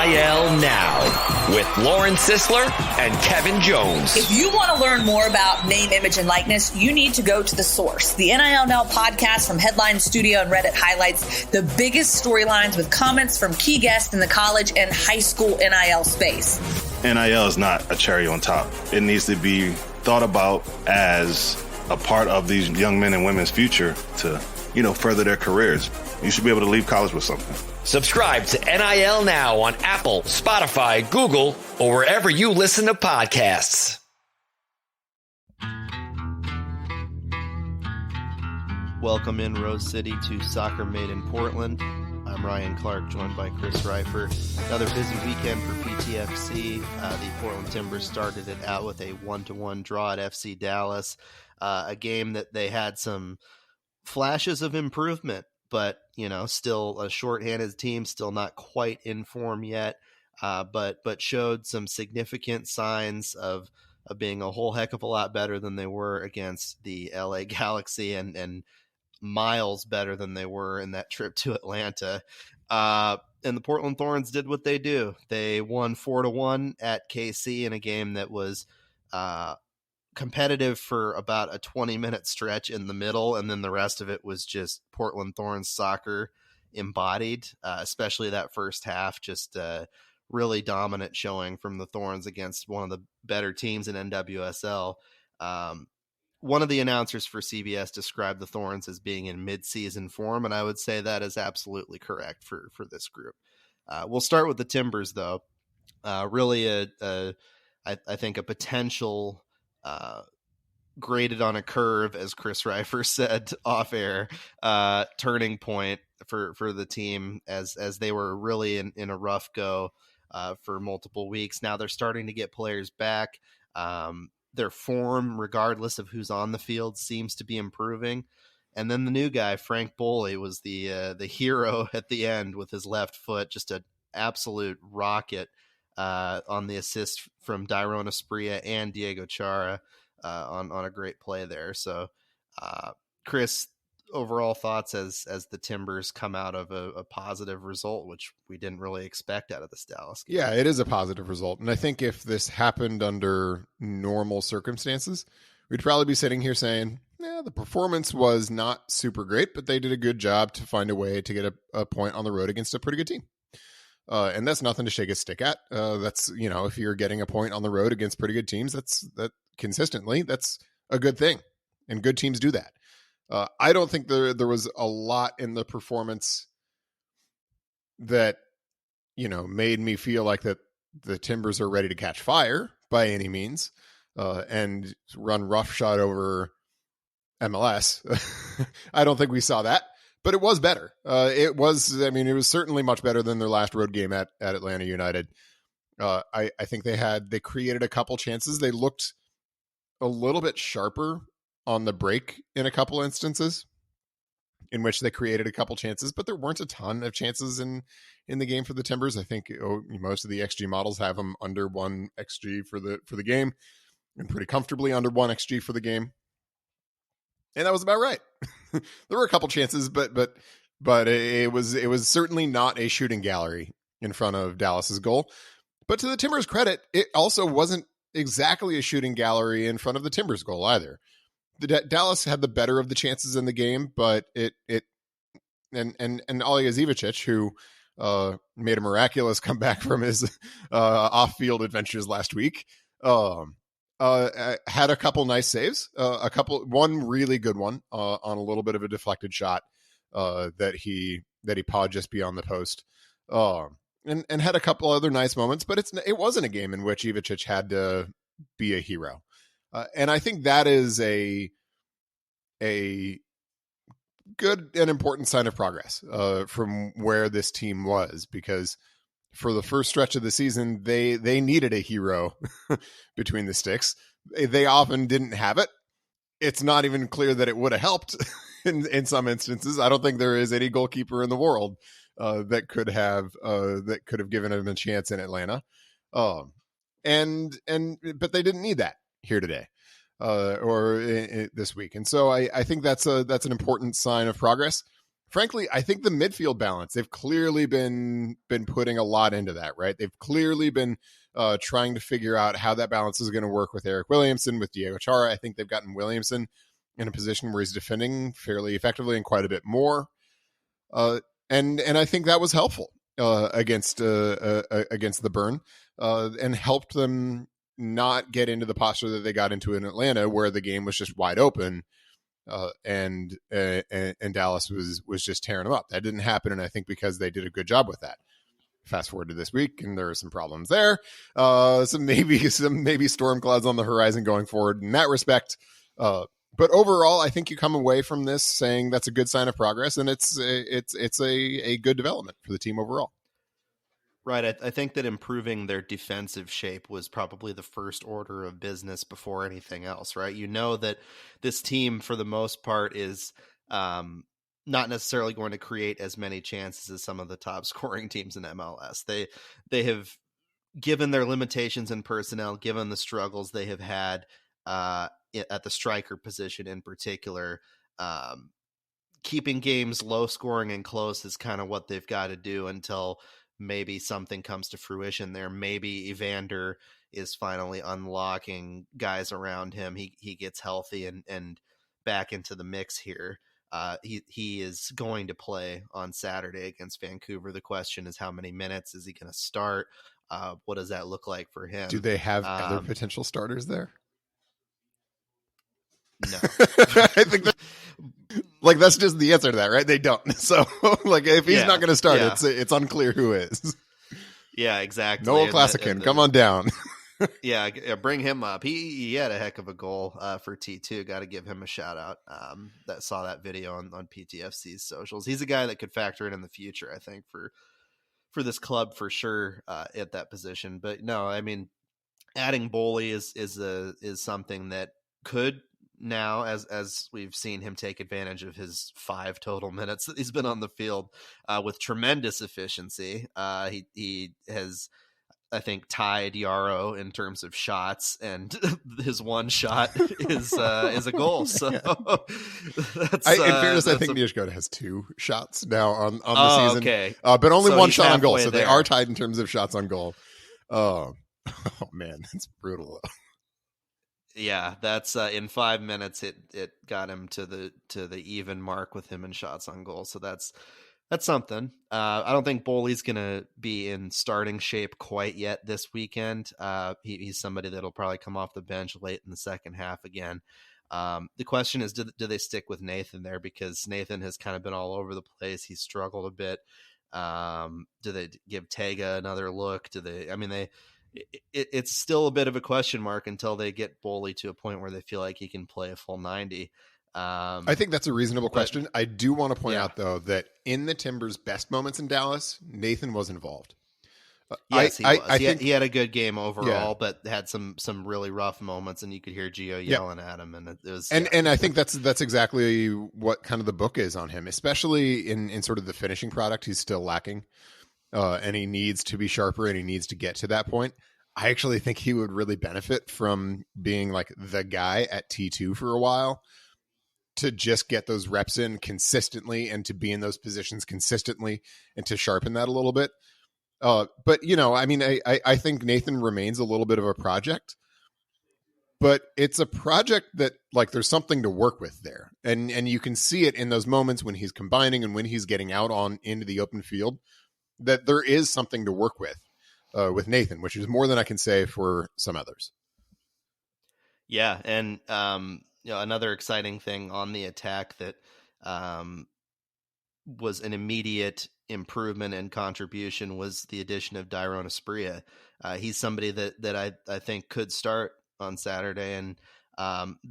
NIL Now with Lauren Sisler and Kevin Jones. If you want to learn more about name, image, and likeness, you need to go to The Source. The NIL Now podcast from Headline Studio and Reddit highlights the biggest storylines with comments from key guests in the college and high school NIL space. NIL is not a cherry on top. It needs to be thought about as a part of these young men and women's future to, further their careers. You should be able to leave college with something. Subscribe to NIL Now on Apple, Spotify, Google, or wherever you listen to podcasts. Welcome in Rose City to Soccer Made in Portland. I'm Ryan Clark, joined by Chris Reifer. Another busy weekend for PTFC. The Portland Timbers started it out with a 1-1 draw at FC Dallas, a game that they had some flashes of improvement, but still a shorthanded team, still not quite in form yet, but showed some significant signs of being a whole heck of a lot better than they were against the LA Galaxy and miles better than they were in that trip to Atlanta. And the Portland Thorns did what they do. They won 4-1 at KC in a game that was competitive for about a 20-minute stretch in the middle, and then the rest of it was just Portland Thorns soccer embodied, especially that first half, just really dominant showing from the Thorns against one of the better teams in NWSL. One of the announcers for CBS described the Thorns as being in mid-season form, and I would say that is absolutely correct for this group. We'll start with the Timbers, though. Really, I think a potential graded on a curve, as Chris Reifer said off air, turning point for the team as they were really in a rough go for multiple weeks. Now they're starting to get players back. Their form, regardless of who's on the field, seems to be improving. And then the new guy, Franck Boli, was the hero at the end with his left foot, just an absolute rocket on the assist from Dairon Asprilla and Diego Chara on a great play there. So, Chris, overall thoughts as the Timbers come out of a positive result, which we didn't really expect out of this Dallas game. Yeah, it is a positive result. And I think if this happened under normal circumstances, we'd probably be sitting here saying, the performance was not super great, but they did a good job to find a way to get a point on the road against a pretty good team. And that's nothing to shake a stick at. That's, if you're getting a point on the road against pretty good teams, that's consistently, that's a good thing. And good teams do that. I don't think there was a lot in the performance that, made me feel like that the Timbers are ready to catch fire by any means and run roughshod over MLS. I don't think we saw that. But it was better. It was certainly much better than their last road game at Atlanta United. I think they created a couple chances. They looked a little bit sharper on the break in a couple instances in which they created a couple chances, but there weren't a ton of chances in the game for the Timbers. I think most of the XG models have them under 1 XG for the game and pretty comfortably under 1 XG for the game. And that was about right. There were a couple chances, but it was certainly not a shooting gallery in front of Dallas's goal. But to the Timbers' credit, it also wasn't exactly a shooting gallery in front of the Timbers' goal either. Dallas had the better of the chances in the game, but and Alija Zivicic, who made a miraculous comeback from his off-field adventures last week, had a couple nice saves, one really good one on a little bit of a deflected shot that he pawed just beyond the post, and had a couple other nice moments. But it wasn't a game in which Ivicic had to be a hero, and I think that is a good and important sign of progress from where this team was, because for the first stretch of the season, they needed a hero between the sticks. They often didn't have it. It's not even clear that it would have helped in some instances. I don't think there is any goalkeeper in the world that could have given him a chance in Atlanta. But they didn't need that here today or this week. And so I think that's an important sign of progress frankly, I think the midfield balance, they've clearly been putting a lot into that, right? They've clearly been trying to figure out how that balance is going to work with Eric Williamson, with Diego Chara. I think they've gotten Williamson in a position where he's defending fairly effectively and quite a bit more. And I think that was helpful against the Burn and helped them not get into the posture that they got into in Atlanta, where the game was just wide open. And Dallas was just tearing them up. That didn't happen, and I think because they did a good job with that. Fast forward to this week, and there are some problems there. Some maybe storm clouds on the horizon going forward in that respect. But overall, I think you come away from this saying that's a good sign of progress, and it's a good development for the team overall. Right. I think that improving their defensive shape was probably the first order of business before anything else, right? You know that this team, for the most part, is not necessarily going to create as many chances as some of the top scoring teams in MLS. They have, given their limitations in personnel, given the struggles they have had at the striker position in particular, keeping games low scoring and close is kind of what they've got to do until maybe something comes to fruition there. Maybe Evander is finally unlocking guys around him. He gets healthy and back into the mix here. He is going to play on Saturday against Vancouver. The question is, how many minutes is he going to start? What does that look like for him? Do they have other potential starters there? No. I think that's just the answer to that, right? They don't. So if he's not going to start, it's unclear who is. Yeah, exactly. Noel Classican, come on down. Yeah, bring him up. He had a heck of a goal for T2. Got to give him a shout out. That saw that video on PTFC's socials. He's a guy that could factor in the future, I think, for this club for sure at that position. But no, I mean, adding Boli is something that could now, as we've seen him take advantage of his 5 total minutes that he's been on the field with tremendous efficiency. He has, I think, tied Yarrow in terms of shots, and his one shot is a goal. So that's, in fairness, I think Nijgoda has 2 shots now on the season. Okay. But only so 1 shot on goal. So there. They are tied in terms of shots on goal. Oh man, that's brutal. Yeah, that's in 5 minutes it got him to the even mark with him in shots on goal. So that's something. I don't think Boli's going to be in starting shape quite yet this weekend. He's somebody that'll probably come off the bench late in the second half again. The question is, do they stick with Nathan there? Because Nathan has kind of been all over the place. He's struggled a bit. Do they give Tega another look? It's still a bit of a question mark until they get Boli to a point where they feel like he can play a full 90. I think that's a reasonable question. I do want to point out, though, that in the Timbers' best moments in Dallas, Nathan was involved. Yes, he was. I think he had a good game overall, but had some really rough moments, and you could hear Gio yelling at him, and it was. And I think that's exactly what kind of the book is on him, especially in sort of the finishing product. He's still lacking, and he needs to be sharper, and he needs to get to that point. I actually think he would really benefit from being like the guy at T2 for a while, to just get those reps in consistently and to be in those positions consistently and to sharpen that a little bit. But, I think Nathan remains a little bit of a project, but it's a project that there's something to work with there. And you can see it in those moments when he's combining and when he's getting out into the open field, that there is something to work with Nathan, which is more than I can say for some others. Yeah. And, another exciting thing on the attack that was an immediate improvement and contribution was the addition of Dairon Asprilla. He's somebody that I think could start on Saturday and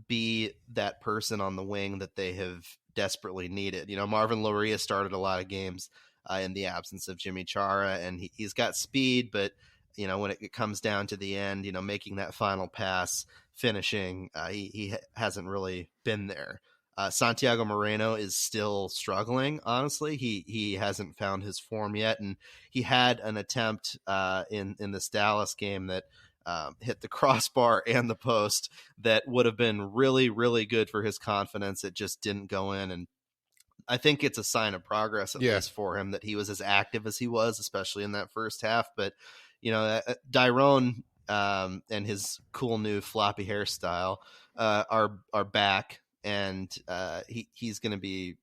be that person on the wing that they have desperately needed. Marvin Loria started a lot of games in the absence of Jimmy Chara, and he's got speed, but when it comes down to the end, making that final pass, finishing, he hasn't really been there. Santiago Moreno is still struggling. Honestly, he hasn't found his form yet, and he had an attempt in this Dallas game that hit the crossbar and the post that would have been really, really good for his confidence. It just didn't go in, and I think it's a sign of progress at least for him that he was as active as he was, especially in that first half. But Dyrone and his cool new floppy hairstyle are back, and he's going to be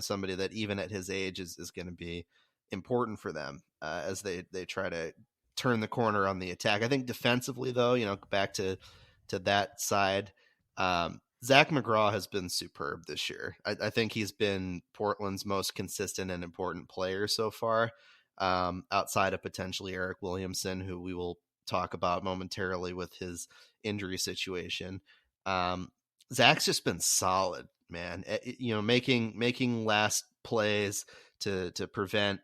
somebody that even at his age is going to be important for them as they try to turn the corner on the attack. I think defensively, though, back to that side, Zach McGraw has been superb this year. I think he's been Portland's most consistent and important player so far, outside of potentially Eric Williamson, who we will talk about momentarily with his injury situation. Zach's just been solid, man. Making last plays to prevent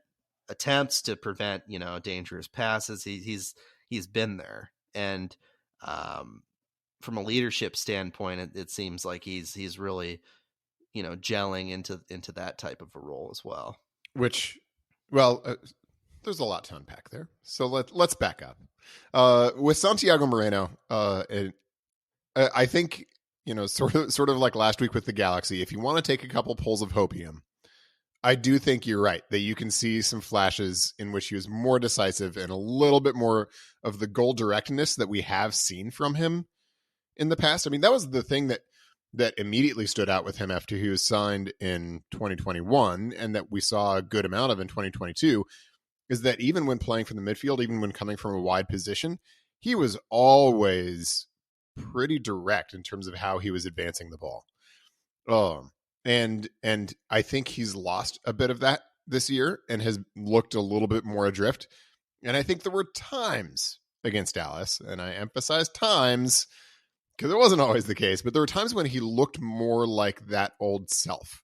attempts, to prevent dangerous passes. He's been there, and from a leadership standpoint, it seems like he's really gelling into that type of a role as well. Which, there's a lot to unpack there. So let's back up. With Santiago Moreno, I think sort of like last week with the Galaxy. If you want to take a couple pulls of hopium, I do think you're right that you can see some flashes in which he was more decisive and a little bit more of the goal directness that we have seen from him in the past. I mean, that was the thing that immediately stood out with him after he was signed in 2021, and that we saw a good amount of in 2022, is that even when playing from the midfield, even when coming from a wide position, he was always pretty direct in terms of how he was advancing the ball. And I think he's lost a bit of that this year and has looked a little bit more adrift. And I think there were times against Dallas, and I emphasize times because it wasn't always the case, but there were times when he looked more like that old self.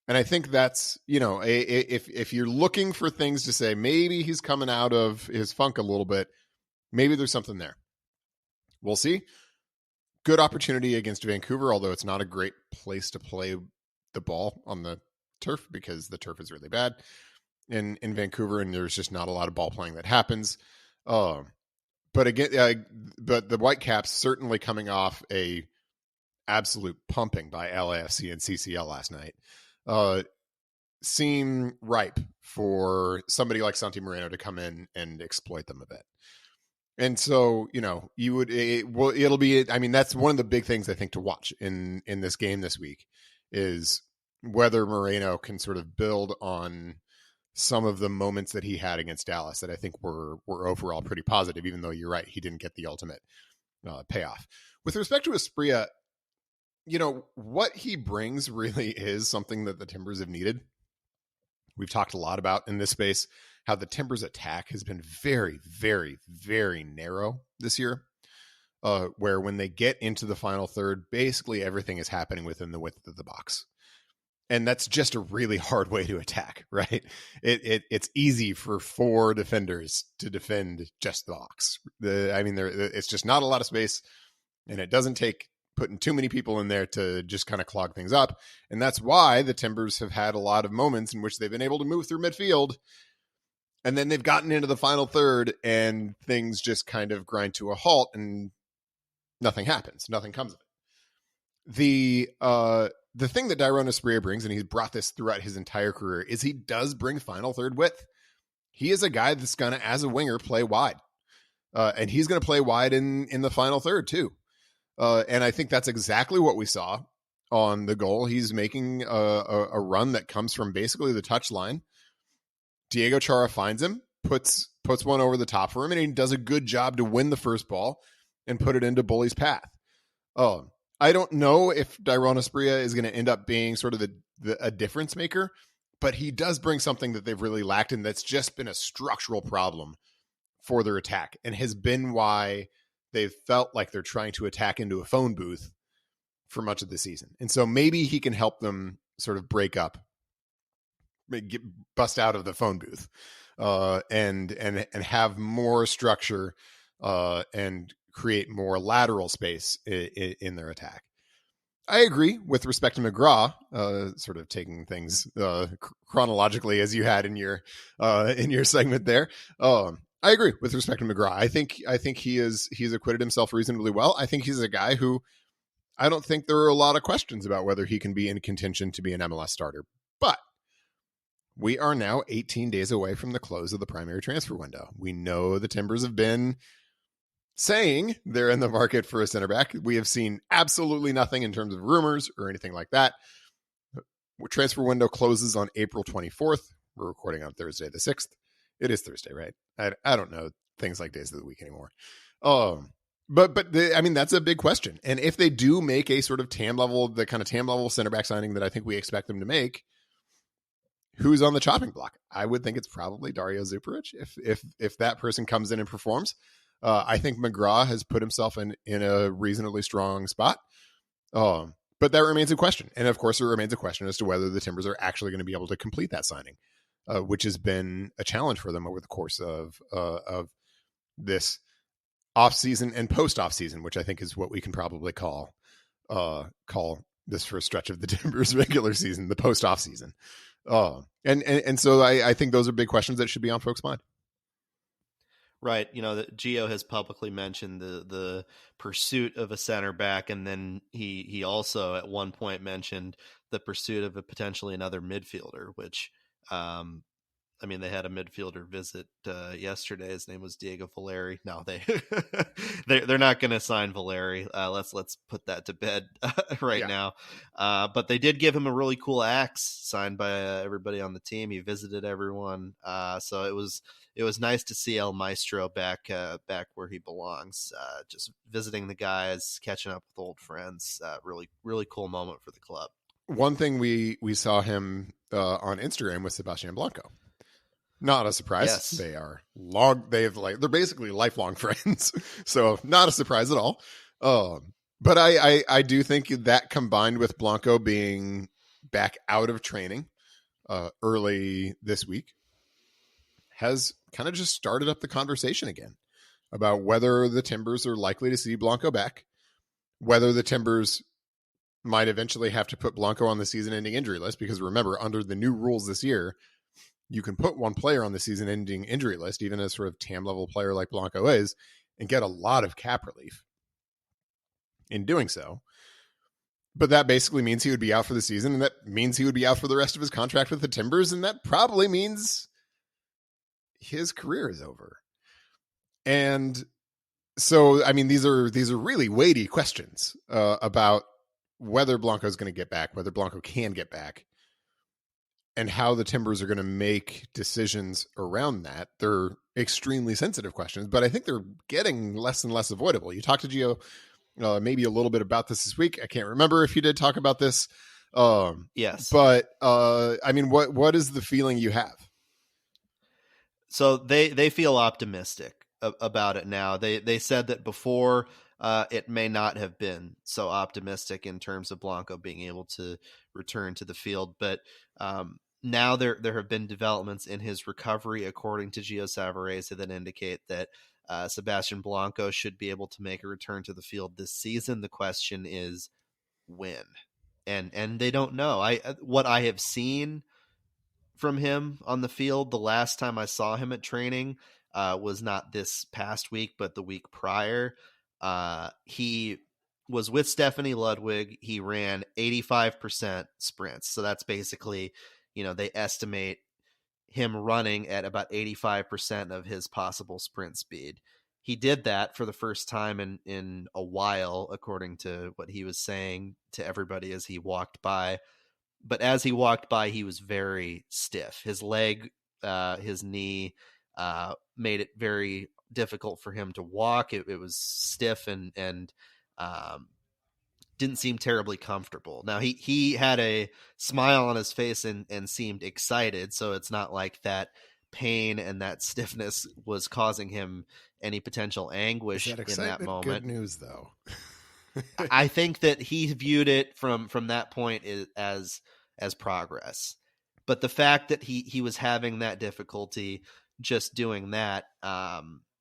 And I think that's, if you're looking for things to say, maybe he's coming out of his funk a little bit, maybe there's something there. We'll see. Good opportunity against Vancouver, although it's not a great place to play the ball on the turf because the turf is really bad in Vancouver, and there's just not a lot of ball playing that happens. But again, but the Whitecaps certainly coming off a absolute pumping by LAFC and CCL last night seem ripe for somebody like Santi Moreno to come in and exploit them a bit. And so, it'll be, I mean, that's one of the big things I think to watch in this game this week is whether Moreno can sort of build on some of the moments that he had against Dallas that I think were overall pretty positive, even though you're right, he didn't get the ultimate payoff. With respect to Asprilla, what he brings really is something that the Timbers have needed. We've talked a lot about in this space how the Timbers attack has been very, very, very narrow this year, where when they get into the final third, basically everything is happening within the width of the box. And that's just a really hard way to attack, right? It's easy for 4 defenders to defend just the box. It's just not a lot of space, and it doesn't take putting too many people in there to just kind of clog things up. And that's why the Timbers have had a lot of moments in which they've been able to move through midfield, and then they've gotten into the final third and things just kind of grind to a halt and nothing happens. Nothing comes of it. The thing that Dyrone Asprilla brings, and he's brought this throughout his entire career, is he does bring final third width. He is a guy that's going to, as a winger, play wide. And he's going to play wide in the final third too. And I think that's exactly what we saw on the goal. He's making a run that comes from basically the touchline. Diego Chara finds him, puts one over the top for him, and he does a good job to win the first ball and put it into Boli's path. I don't know if Dyrone Asprilla is going to end up being sort of a difference maker, but he does bring something that they've really lacked, and that's just been a structural problem for their attack and has been why they've felt like they're trying to attack into a phone booth for much of the season. And so maybe he can help them sort of break up, bust out of the phone booth, and have more structure and create more lateral space in their attack. I agree with respect to McGraw, sort of taking things chronologically as you had in your segment there. I agree with respect to McGraw. I think he's acquitted himself reasonably well. I think he's a guy who I don't think there are a lot of questions about whether he can be in contention to be an MLS starter But we are now 18 days away from the close of the primary transfer window. We know the Timbers have been saying they're in the market for a center back. We have seen absolutely nothing in terms of rumors or anything like that. Transfer window closes on April 24th. We're recording on Thursday the 6th. It is Thursday, right? I don't know things like days of the week anymore. I mean, that's a big question. And if they do make a sort of the kind of TAM level center back signing that I think we expect them to make, who's on the chopping block? I would think it's probably Dario Zuparic. If that person comes in and performs, I think McGraw has put himself in a reasonably strong spot. But that remains a question. And of course, it remains a question as to whether the Timbers are actually going to be able to complete that signing, which has been a challenge for them over the course of this off-season and post-off-season, which I think is what we can probably call this first stretch of the Timbers regular season, the post-off season. And so I think those are big questions that should be on folks' mind. Right. You know, that Gio has publicly mentioned the pursuit of a center back. And then he also at one point mentioned the pursuit of potentially another midfielder, which, I mean, they had a midfielder visit yesterday. His name was Diego Valeri. No, they're not going to sign Valeri. Let's put that to bed now. But they did give him a really cool axe signed by everybody on the team. He visited everyone. So it was nice to see El Maestro back where he belongs. Just visiting the guys, catching up with old friends. Really, really cool moment for the club. One thing we saw him on Instagram with Sebastian Blanco. Not a surprise. Yes. They are they're basically lifelong friends. So not a surprise at all. But I do think that combined with Blanco being back out of training early this week has kind of just started up the conversation again about whether the Timbers are likely to see Blanco back, whether the Timbers might eventually have to put Blanco on the season-ending injury list, because remember, under the new rules this year, you can put one player on the season-ending injury list, even a sort of TAM-level player like Blanco is, and get a lot of cap relief in doing so. But that basically means he would be out for the season, and that means he would be out for the rest of his contract with the Timbers, and that probably means his career is over. And so, I mean, these are really weighty questions about whether Blanco is going to get back, whether Blanco can get back, and how the Timbers are going to make decisions around that. They're extremely sensitive questions, but I think they're getting less and less avoidable. You talked to Gio maybe a little bit about this week. I can't remember if you did talk about this. Yes. But I mean, what is the feeling you have? So they feel optimistic about it now. They said that before it may not have been so optimistic in terms of Blanco being able to return to the field, but now there have been developments in his recovery, according to Gio Savarese, that indicate that Sebastian Blanco should be able to make a return to the field this season. The question is when, and they don't know. What I have seen from him on the field, the last time I saw him at training was not this past week, but the week prior. He was with Stephanie Ludwig. He ran 85% sprints. So that's basically, they estimate him running at about 85% of his possible sprint speed. He did that for the first time in a while, according to what he was saying to everybody as he walked by. But as he walked by, he was very stiff. His leg, his knee made it very difficult for him to walk. It was stiff and didn't seem terribly comfortable. Now he had a smile on his face and seemed excited. So it's not like that pain and that stiffness was causing him any potential anguish in that moment. Good news, though. I think that he viewed it from that point as progress. But the fact that he was having that difficult just doing that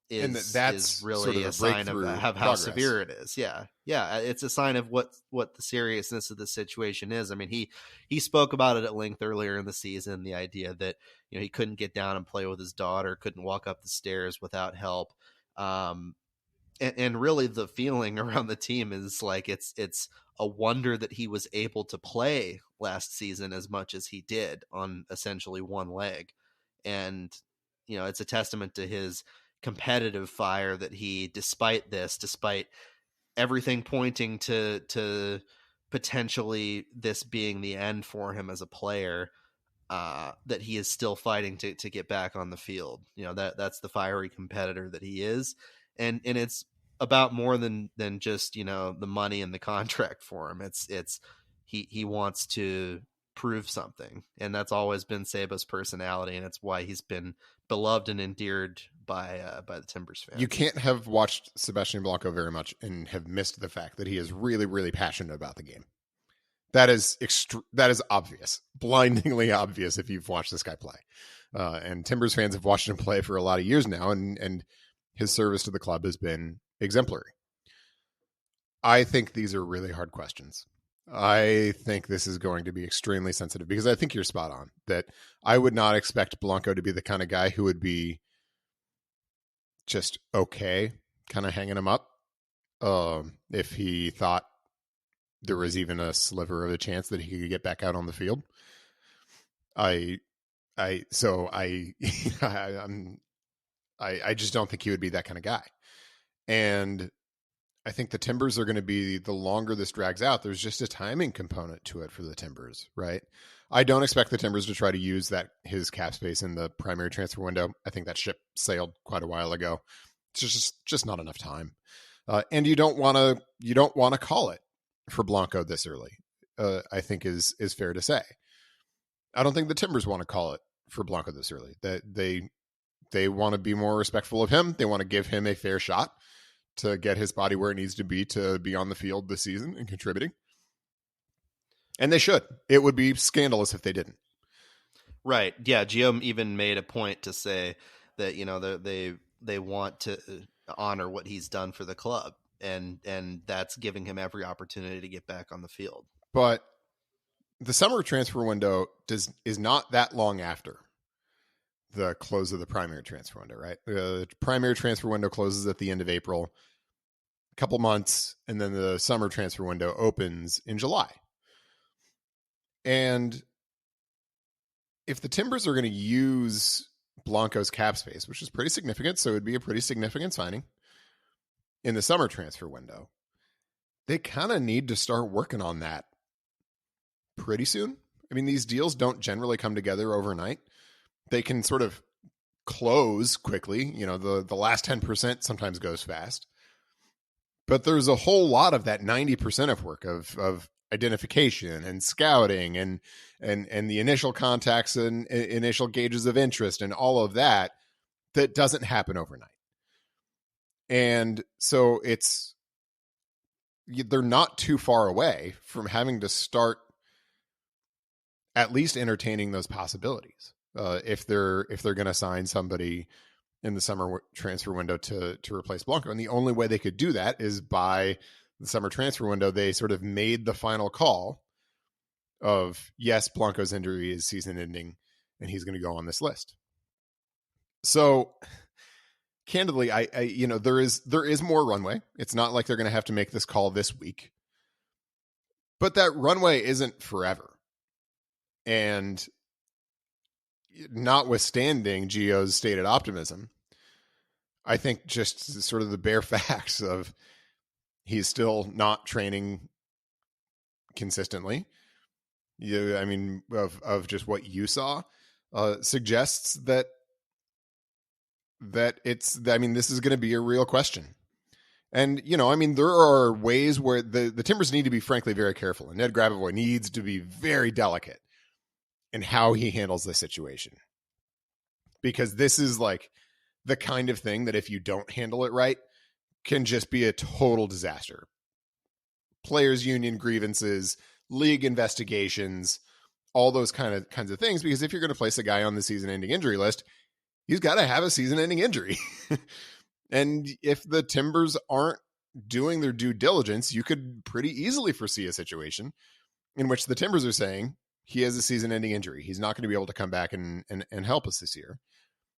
is really sort of a sign of how severe it is. Yeah. It's a sign of what the seriousness of the situation is. I mean, he spoke about it at length earlier in the season, the idea that, he couldn't get down and play with his daughter, couldn't walk up the stairs without help. And really the feeling around the team is like it's a wonder that he was able to play last season as much as he did on essentially one leg. And, it's a testament to his competitive fire that he, despite everything pointing to potentially this being the end for him as a player, that he is still fighting to get back on the field. That's the fiery competitor that he is. And it's about more than just, the money and the contract for him. It's he wants to prove something. And that's always been Saba's personality. And it's why he's been beloved and endeared by the Timbers fans. You can't have watched Sebastian Blanco very much and have missed the fact that he is really, really passionate about the game. That is obvious, blindingly obvious if you've watched this guy play. And Timbers fans have watched him play for a lot of years now, and his service to the club has been exemplary. I think these are really hard questions. I think this is going to be extremely sensitive because I think you're spot on that I would not expect Blanco to be the kind of guy who would be just okay, kind of hanging him up if he thought there was even a sliver of a chance that he could get back out on the field. I just don't think he would be that kind of guy. And I think the Timbers are going to be, the longer this drags out, there's just a timing component to it for the Timbers, right? I don't expect the Timbers to try to use his cap space in the primary transfer window. I think that ship sailed quite a while ago. It's just not enough time. And you don't want to call it for Blanco this early, I think is fair to say. I don't think the Timbers want to call it for Blanco this early. That they want to be more respectful of him. They want to give him a fair shot to get his body where it needs to be on the field this season and contributing. And they should. It would be scandalous if they didn't. Right. Yeah. Gio even made a point to say that, they want to honor what he's done for the club. And that's giving him every opportunity to get back on the field. But the summer transfer window is not that long after the close of the primary transfer window, right? The primary transfer window closes at the end of April, a couple months, and then the summer transfer window opens in July. And if the Timbers are going to use Blanco's cap space, which is pretty significant, so it would be a pretty significant signing in the summer transfer window, they kind of need to start working on that pretty soon. I mean, these deals don't generally come together overnight. They can sort of close quickly. The last 10% sometimes goes fast. But there's a whole lot of that 90% of work of identification and scouting and the initial contacts and initial gauges of interest and all of that doesn't happen overnight. And so they're not too far away from having to start at least entertaining those possibilities. If they're going to sign somebody in the summer transfer window to replace Blanco. And the only way they could do that is by the summer transfer window. They sort of made the final call of, yes, Blanco's injury is season ending and he's going to go on this list. So candidly, I there is more runway. It's not like they're going to have to make this call this week, but that runway isn't forever. And notwithstanding Gio's stated optimism, I think just sort of the bare facts of he's still not training consistently. Of just what you saw suggests that this is going to be a real question. And, there are ways where the Timbers need to be frankly very careful, and Ned Grabavoy needs to be very delicate in how he handles this situation. Because this is like the kind of thing that if you don't handle it right, can just be a total disaster. Players union grievances, league investigations, all those kinds of things. Because if you're going to place a guy on the season-ending injury list, he's got to have a season-ending injury. And if the Timbers aren't doing their due diligence, you could pretty easily foresee a situation in which the Timbers are saying he has a season-ending injury. He's not going to be able to come back and help us this year.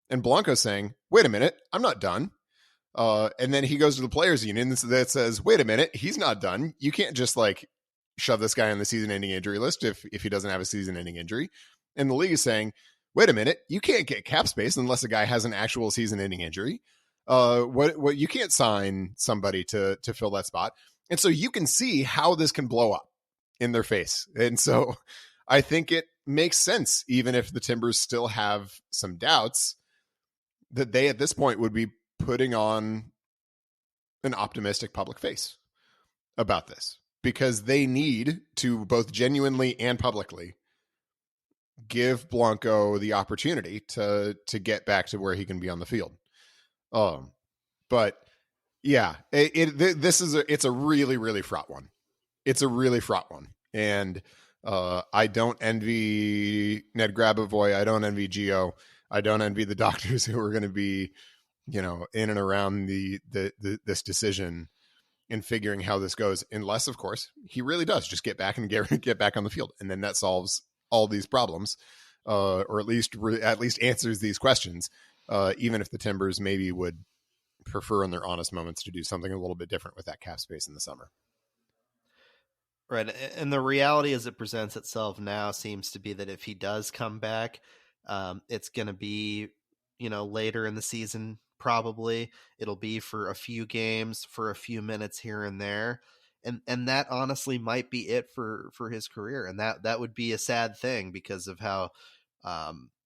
And Blanco's saying, wait a minute, I'm not done. And then he goes to the players union that says, wait a minute, he's not done. You can't just like shove this guy on the season-ending injury list if he doesn't have a season-ending injury. And the league is saying, wait a minute, you can't get cap space unless a guy has an actual season-ending injury. What you can't sign somebody to fill that spot. And so you can see how this can blow up in their face. And so I think it makes sense, even if the Timbers still have some doubts, that they at this point would be putting on an optimistic public face about this, because they need to both genuinely and publicly give Blanco the opportunity to get back to where he can be on the field. But yeah, it's a really, really fraught one. It's a really fraught one. And I don't envy Ned Grabavoy. I don't envy Gio. I don't envy the doctors who are going to be, in and around this decision and figuring how this goes, unless, of course, he really does just get back and get back on the field, and then that solves all these problems, or at least answers these questions. Even if the Timbers maybe would prefer in their honest moments to do something a little bit different with that cap space in the summer. Right. And the reality as it presents itself now seems to be that if he does come back, it's going to be, later in the season. Probably it'll be for a few games, for a few minutes here and there. And that honestly might be it for his career. And that would be a sad thing because of how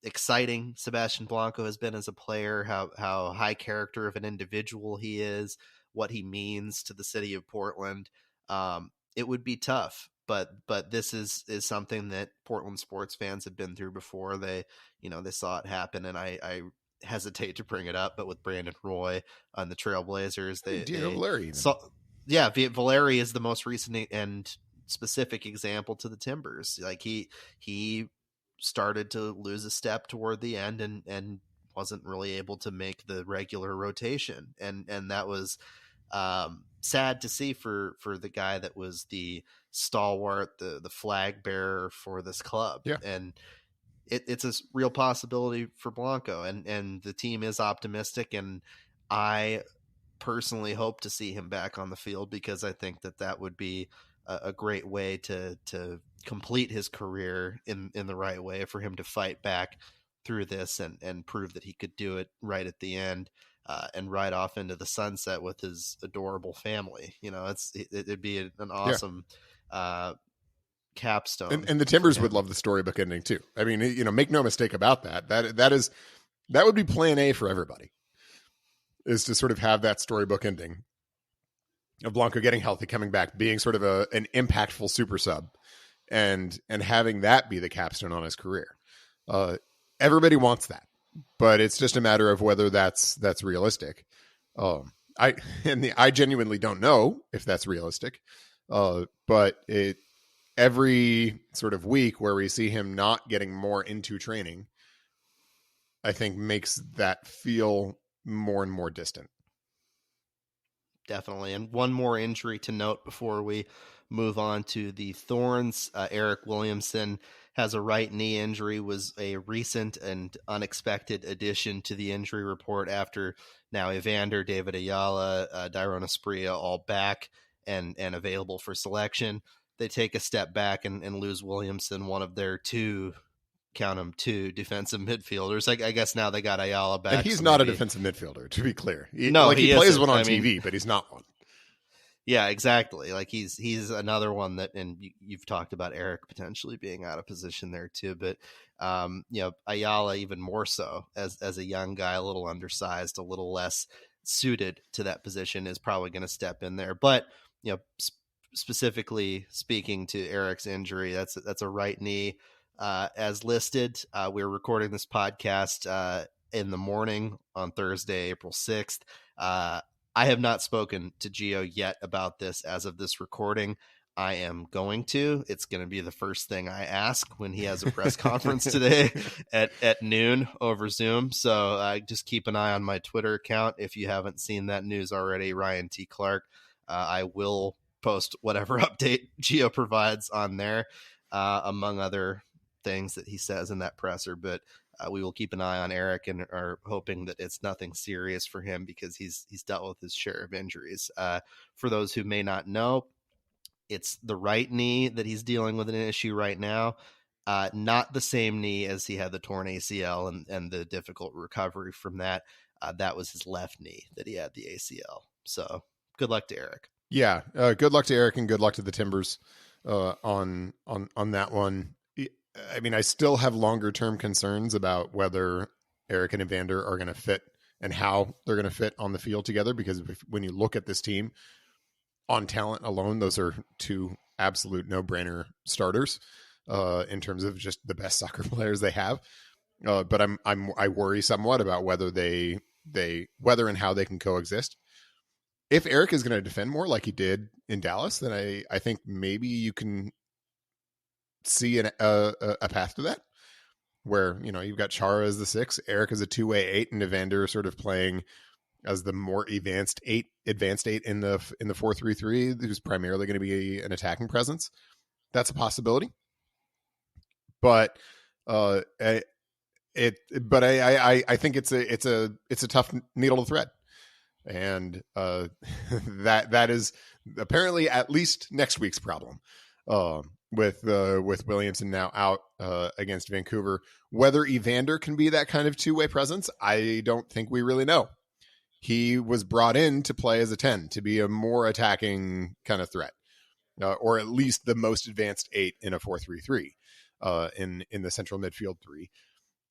exciting Sebastian Blanco has been as a player, how high character of an individual he is, what he means to the city of Portland. It would be tough, but this is something that Portland sports fans have been through before. They saw it happen, and I hesitate to bring it up, but with Brandon Roy on the Trailblazers, Valeri. Valeri is the most recent and specific example to the Timbers. Like he started to lose a step toward the end and wasn't really able to make the regular rotation, and that was sad to see for the guy that was the stalwart, the flag bearer for this club. Yeah. And it's a real possibility for Blanco, and the team is optimistic, and I personally hope to see him back on the field, because I think that would be a great way to complete his career in the right way, for him to fight back through this and prove that he could do it right at the end, and ride off into the sunset with his adorable family. It'd be an awesome capstone. And the Timbers would love the storybook ending too. I mean, make no mistake about that. That would be plan A for everybody, is to sort of have that storybook ending of Blanco getting healthy, coming back, being sort of an impactful super sub, and having that be the capstone on his career. Everybody wants that, but it's just a matter of whether that's realistic. I genuinely don't know if that's realistic. But every sort of week where we see him not getting more into training, I think makes that feel more and more distant. Definitely. And one more injury to note before we move on to the Thorns. Eric Williamson has a right knee injury, was a recent and unexpected addition to the injury report after now Evander, David Ayala, Dyrone Asprilla all back and available for selection. They take a step back and lose Williamson, one of their two defensive midfielders. I guess now they got Ayala back. And he's not a defensive midfielder, to be clear. He plays isn't. one on TV, but he's not one. Yeah, exactly. Like he's another one that, and you've talked about Eric potentially being out of position there too, but Ayala even more so as a young guy, a little undersized, a little less suited to that position, is probably going to step in there. But specifically speaking to Eric's injury, that's a right knee, as listed. We're recording this podcast in the morning on Thursday, April 6th. I have not spoken to Gio yet about this as of this recording. I am going to. It's going to be the first thing I ask when he has a press conference today at noon over Zoom. So just keep an eye on my Twitter account. If you haven't seen that news already, Ryan T. Clark, I will post whatever update Gio provides on there, among other things that he says in that presser. But We will keep an eye on Eric and are hoping that it's nothing serious for him because he's dealt with his share of injuries. For those who may not know, it's the right knee that he's dealing with an issue right now. Not the same knee as he had the torn ACL and the difficult recovery from that. That was his left knee that he had the ACL. So good luck to Eric. Yeah. Good luck to Eric and good luck to the Timbers on that one. I mean, I still have longer term concerns about whether Eric and Evander are going to fit and how they're going to fit on the field together, because when you look at this team on talent alone, those are two absolute no-brainer starters in terms of just the best soccer players they have. But I worry somewhat about whether whether and how they can coexist. If Eric is going to defend more like he did in Dallas, then I think maybe you can see a path to that, where, you know, you've got Chara as the 6, Eric as a 2-way 8, and Evander sort of playing as the more advanced 8 in the 4-3-3, who's primarily going to be an attacking presence. That's a possibility. But I think it's a tough needle to thread. And that is apparently at least next week's problem with Williamson now out against Vancouver. Whether Evander can be that kind of 2-way presence, I don't think we really know. He was brought in to play as a 10, to be a more attacking kind of threat, or at least the most advanced 8 in a 4-3-3 in the central midfield 3.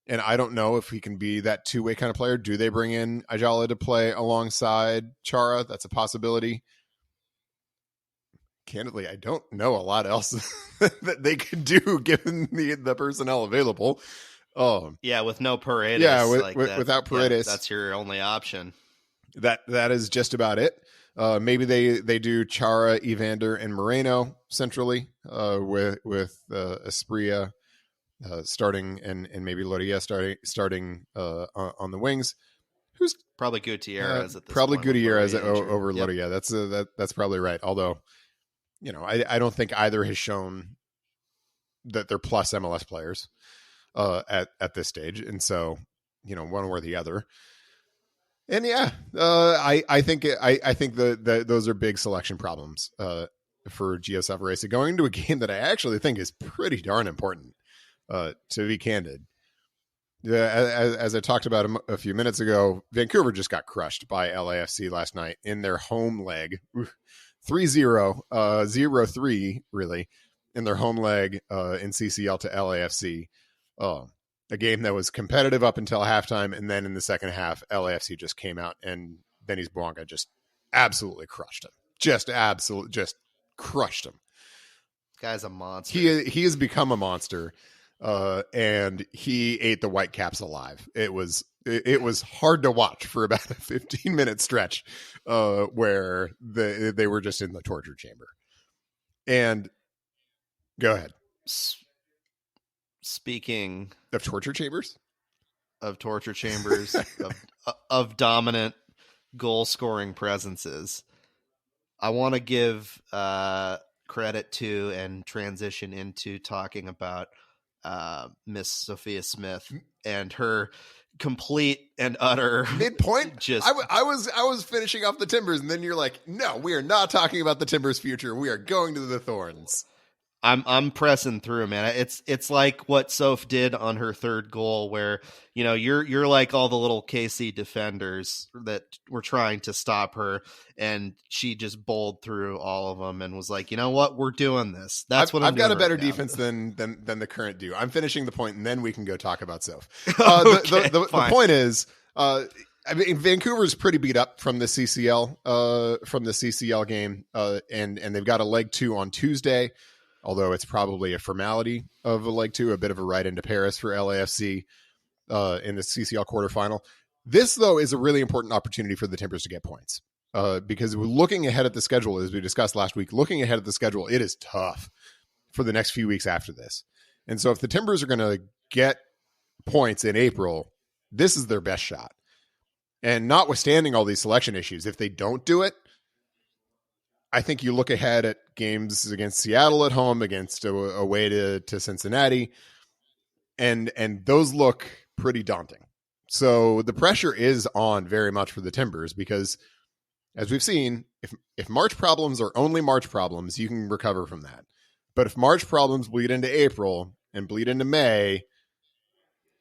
And I don't know if he can be that 2-way kind of player. Do they bring in Ajala to play alongside Chara? That's a possibility. Candidly, I don't know a lot else that they could do given the personnel available. Yeah, with no Paredes. Yeah, without Paredes. Yeah, that's your only option. That is just about it. Maybe they do Chara, Evander, and Moreno centrally with Asprilla starting and maybe Loria starting on the wings. Who's probably Gutierrez at this probably point Gutierrez over Yep. Loria. That's probably right. Although, you know, I don't think either has shown that they're plus MLS players at this stage, and so, you know, one or the other. And yeah, I think those are big selection problems for Gio Savarese going into a game that I actually think is pretty darn important. To be candid, as I talked about a few minutes ago, Vancouver just got crushed by LAFC last night in their home leg, 3-0, 0-3 really, in their home leg in CCL to LAFC. A game that was competitive up until halftime, and then in the second half, LAFC just came out and Denis Bouanga just absolutely crushed him. Just crushed him. Guy's a monster. He has become a monster. And he ate the Whitecaps alive. It was hard to watch for about a 15-minute stretch, where they were just in the torture chamber. And go ahead. Speaking of torture chambers, of dominant goal-scoring presences, I want to give credit to and transition into talking about Miss Sophia Smith and her complete and utter midpoint. Just I was finishing off the Timbers, and then you're like, no, we are not talking about the Timbers' future. We are going to the Thorns. I'm pressing through, man. It's like what Soph did on her third goal, where, you know, you're like all the little KC defenders that were trying to stop her, and she just bowled through all of them and was like, you know what, we're doing this. That's what I've got a better right defense than the current do. I'm finishing the point, and then we can go talk about Soph. Okay, the point is, I mean, Vancouver's pretty beat up from the CCL game, and they've got a leg 2 on Tuesday. Although it's probably a formality of a leg 2, a bit of a ride into Paris for LAFC in the CCL quarterfinal. This, though, is a really important opportunity for the Timbers to get points because we're looking ahead at the schedule, as we discussed last week. Looking ahead at the schedule, it is tough for the next few weeks after this. And so if the Timbers are going to get points in April, this is their best shot. And notwithstanding all these selection issues, if they don't do it, I think you look ahead at games against Seattle at home, against away to Cincinnati, and those look pretty daunting. So the pressure is on very much for the Timbers because, as we've seen, if March problems are only March problems, you can recover from that. But if March problems bleed into April and bleed into May,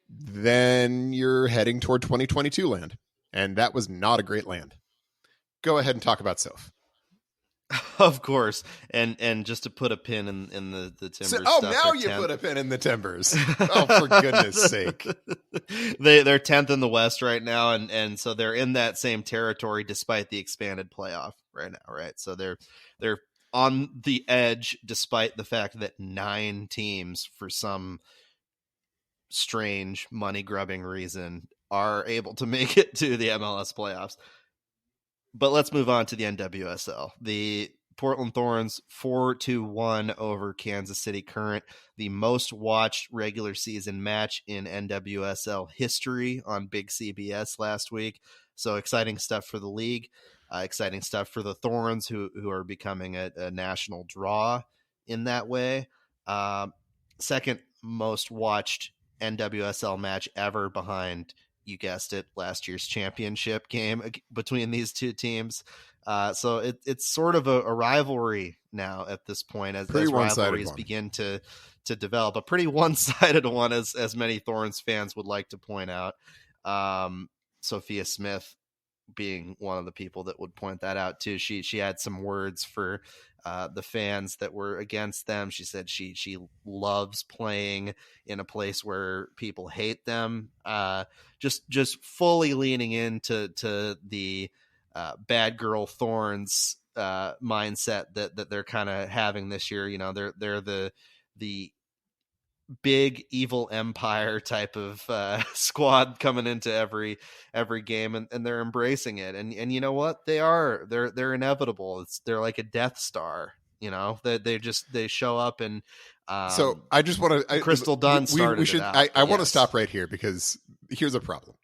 then you're heading toward 2022 land. And that was not a great land. Go ahead and talk about Soph. Of course, and just to put a pin in the Timbers. Now you put a pin in the Timbers. Oh, for goodness sake! They're 10th in the West right now, and so they're in that same territory despite the expanded playoff right now. Right, so they're on the edge despite the fact that 9 teams, for some strange money grubbing reason, are able to make it to the MLS playoffs. But let's move on to the NWSL. The Portland Thorns 4-1 over Kansas City Current, the most watched regular season match in NWSL history on Big CBS last week. So exciting stuff for the league, exciting stuff for the Thorns, who are becoming a national draw in that way. Second most watched NWSL match ever behind, you guessed it, last year's championship game between these two teams. So it's sort of a rivalry now at this point as rivalries begin to develop. A pretty one-sided one, as many Thorns fans would like to point out. Sophia Smith being one of the people that would point that out too. She had some words for the fans that were against them. She said she loves playing in a place where people hate them. Just fully leaning into the bad girl Thorns mindset that they're kind of having this year. You know, they're the big evil empire type of squad coming into every game, and they're embracing it. And you know what? They're inevitable. They're like a Death Star. You know, they show up and. So I just want to. Crystal Dunn started. I want to stop right here because here's a problem.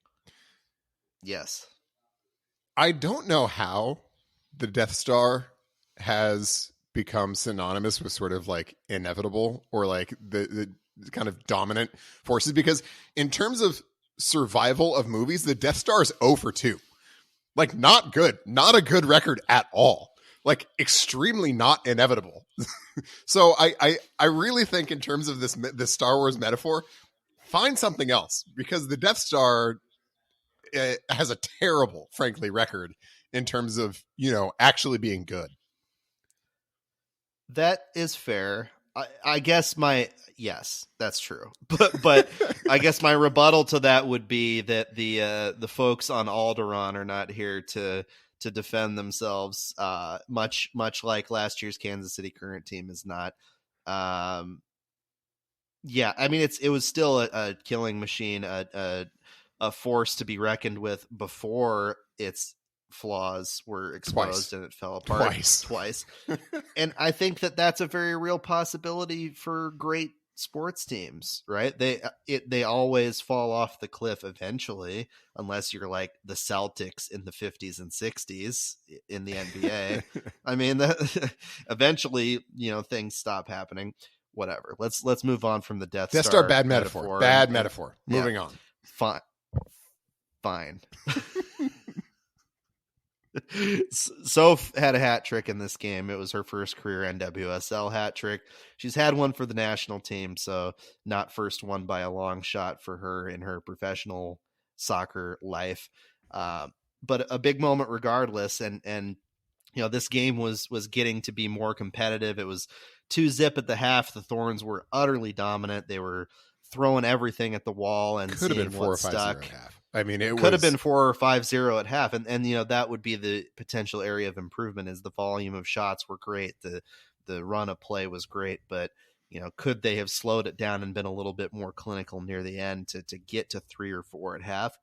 Yes. I don't know how the Death Star has become synonymous with sort of like inevitable or like the kind of dominant forces, because in terms of survival of movies, the Death Star is 0 for 2. Like, not good. Not a good record at all. Like, extremely not inevitable. So I really think in terms of this Star Wars metaphor, find something else, because the Death Star has a terrible, frankly, record in terms of, you know, actually being good. That is fair. I guess yes, that's true. But I guess my rebuttal to that would be that the folks on Alderaan are not here to defend themselves, much like last year's Kansas City Current team is not. Yeah, I mean it was still a killing machine, a force to be reckoned with before its flaws were exposed and it fell apart twice. And I think that's a very real possibility for great sports teams, right? They always fall off the cliff eventually, unless you're like the Celtics in the 50s and 60s in the NBA. I mean, eventually, you know, things stop happening. Whatever. Let's move on from the Death Star. Bad metaphor. Bad metaphor. Moving on. Fine. Soph had a hat trick in this game. It was her first career NWSL hat trick. She's had one for the national team, so not first one by a long shot for her in her professional soccer life. But a big moment regardless. And you know, this game was getting to be more competitive. It was 2-0 at the half. The Thorns were utterly dominant. They were throwing everything at the wall and could have been 4 or 5-0 at half. I mean, it could have been 4 or 5-0 at half. And, you know, that would be the potential area of improvement, is the volume of shots were great. The run of play was great, but, you know, could they have slowed it down and been a little bit more clinical near the end to get to 3 or 4 at half?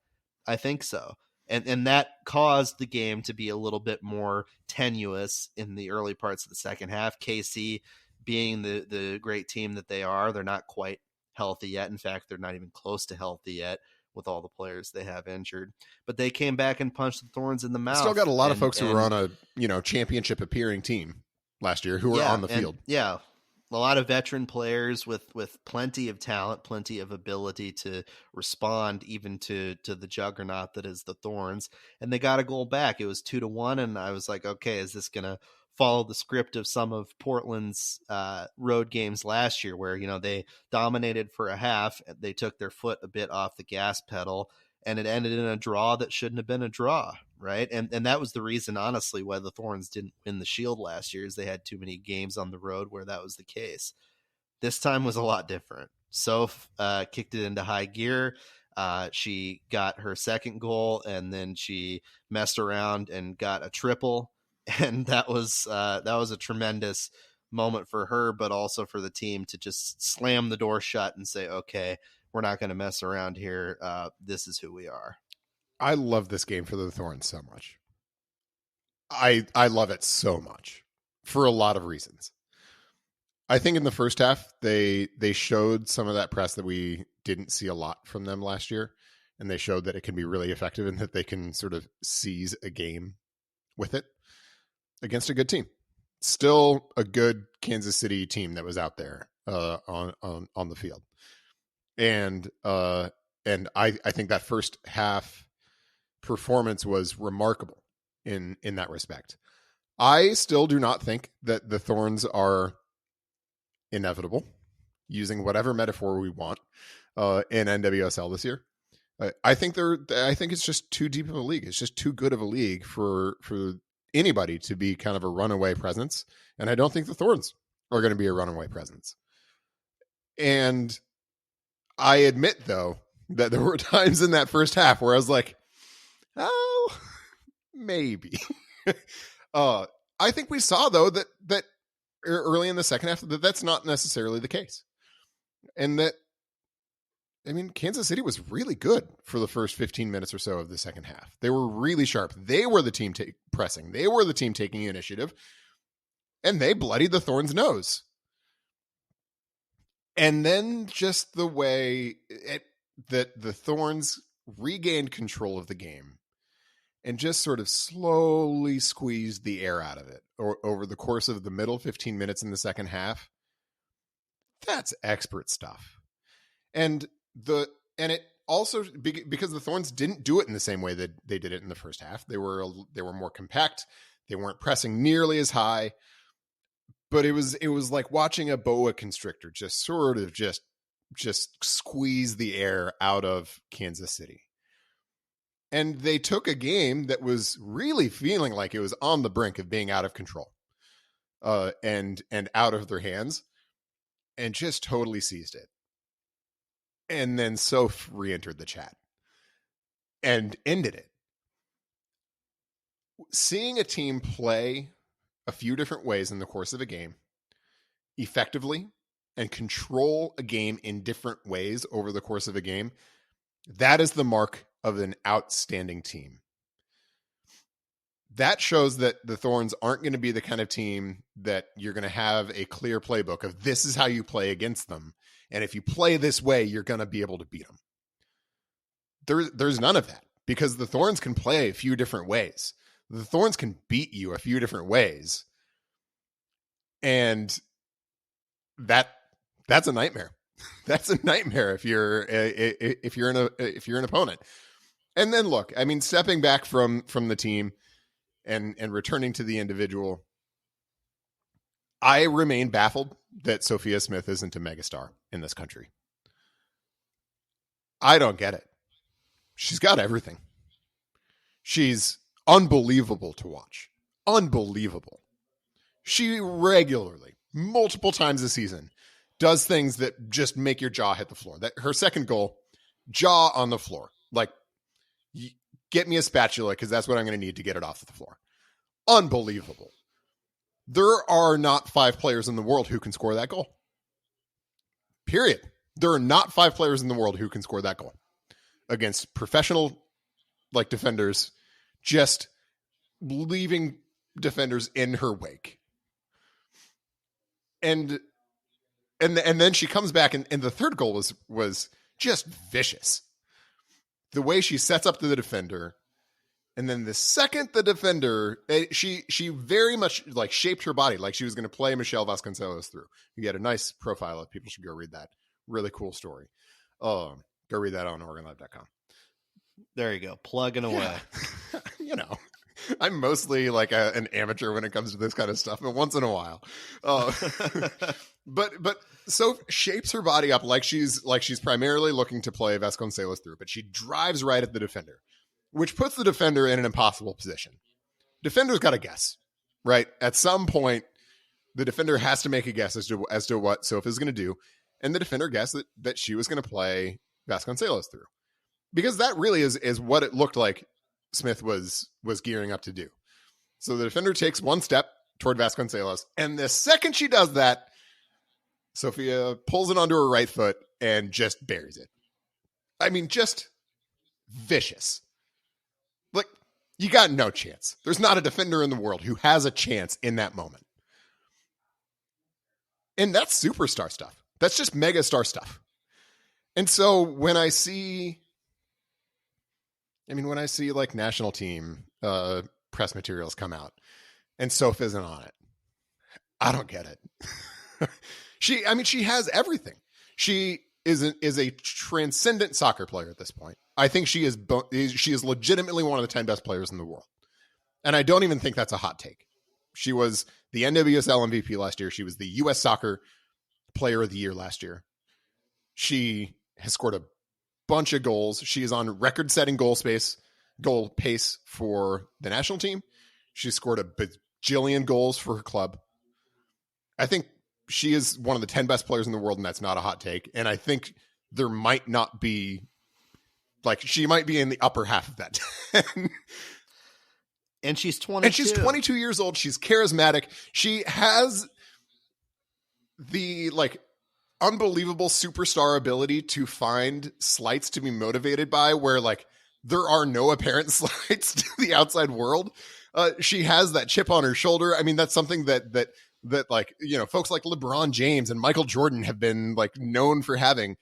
I think so. And that caused the game to be a little bit more tenuous in the early parts of the second half. KC being the great team that they are, they're not quite healthy yet. In fact, they're not even close to healthy yet, with all the players they have injured, but they came back and punched the Thorns in the mouth. Still got a lot of folks who were on a, you know, championship appearing team last year who were on the field. Yeah. A lot of veteran players with plenty of talent, plenty of ability to respond even to the juggernaut that is the Thorns. And they got a goal back. It was 2-1. And I was like, okay, is this going to follow the script of some of Portland's road games last year where, they dominated for a half. They took their foot a bit off the gas pedal and it ended in a draw that shouldn't have been a draw. Right. And that was the reason, honestly, why the Thorns didn't win the Shield last year is they had too many games on the road where that was the case. This time was a lot different. Soph kicked it into high gear. She got her second goal and then she messed around and got a triple. And that was a tremendous moment for her, but also for the team to just slam the door shut and say, okay, we're not going to mess around here. This is who we are. I love this game for the Thorns so much. I love it so much for a lot of reasons. I think in the first half, they showed some of that press that we didn't see a lot from them last year. And they showed that it can be really effective and that they can sort of seize a game with it against a good team. Still a good Kansas City team that was out there on the field. And I think that first half performance was remarkable in that respect. I still do not think that the Thorns are inevitable, using whatever metaphor we want, in NWSL this year. I think it's just too deep of a league. It's just too good of a league for anybody to be kind of a runaway presence. And I don't think the Thorns are going to be a runaway presence. And I admit, though, that there were times in that first half where I was like, oh, maybe. I think we saw, though, that early in the second half, that's not necessarily the case. And that, Kansas City was really good for the first 15 minutes or so of the second half. They were really sharp. They were the team pressing. They were the team taking initiative. And they bloodied the Thorns' nose. And then just the way that the Thorns regained control of the game and just sort of slowly squeezed the air out of it over the course of the middle 15 minutes in the second half. That's expert stuff. And it also, because the Thorns didn't do it in the same way that they did it in the first half. They were more compact. They weren't pressing nearly as high. But it was like watching a boa constrictor just sort of just squeeze the air out of Kansas City. And they took a game that was really feeling like it was on the brink of being out of control, and out of their hands, and just totally seized it. And then Soph re-entered the chat and ended it. Seeing a team play a few different ways in the course of a game effectively and control a game in different ways over the course of a game, that is the mark of an outstanding team. That shows that the Thorns aren't going to be the kind of team that you're going to have a clear playbook of this is how you play against them. And if you play this way, you're going to be able to beat them. There's none of that because the Thorns can play a few different ways. The Thorns can beat you a few different ways. And that's a nightmare. That's a nightmare if you're an opponent. And then look, stepping back from the team and returning to the individual, I remain baffled that Sophia Smith isn't a megastar in this country. I don't get it. She's got everything. She's unbelievable to watch. Unbelievable. She regularly, multiple times a season, does things that just make your jaw hit the floor. That her second goal, jaw on the floor. Like, get me a spatula because that's what I'm going to need to get it off the floor. Unbelievable. There are not 5 players in the world who can score that goal. Period. There are not 5 players in the world who can score that goal against professional defenders, just leaving defenders in her wake. And then she comes back and the third goal was just vicious. The way she sets up the defender And then the second the defender, she very much like shaped her body like she was going to play Michelle Vasconcelos through. You get a nice profile of. People should go read that. Really cool story. Go read that on OregonLive.com. There you go. Plugging away. You know, I'm mostly like an amateur when it comes to this kind of stuff, but once in a while. But so shapes her body up like she's primarily looking to play Vasconcelos through, but she drives right at the defender, which puts the defender in an impossible position. Defender's got to guess, right? At some point, the defender has to make a guess as to what Sophia's going to do, and the defender guessed that she was going to play Vasconcelos through, because that really is what it looked like Smith was gearing up to do. So the defender takes one step toward Vasconcelos, and the second she does that, Sophia pulls it onto her right foot and just buries it. I mean, just vicious. Like, you got no chance. There's not a defender in the world who has a chance in that moment. And that's superstar stuff. That's just mega star stuff. And so when I see like national team press materials come out and Soph isn't on it, I don't get it. She has everything. She is a transcendent soccer player at this point. I think she is legitimately one of the 10 best players in the world. And I don't even think that's a hot take. She was the NWSL MVP last year. She was the U.S. Soccer Player of the Year last year. She has scored a bunch of goals. She is on record-setting goal pace for the national team. She's scored a bajillion goals for her club. I think she is one of the 10 best players in the world, and that's not a hot take. And I think there might not be, like, she might be in the upper half of that 10. And she's 22. And she's 22 years old. She's charismatic. She has the, like, unbelievable superstar ability to find slights to be motivated by where, like, there are no apparent slights to the outside world. She has that chip on her shoulder. I mean, that's something that like, you know, folks like LeBron James and Michael Jordan have been, like, known for having.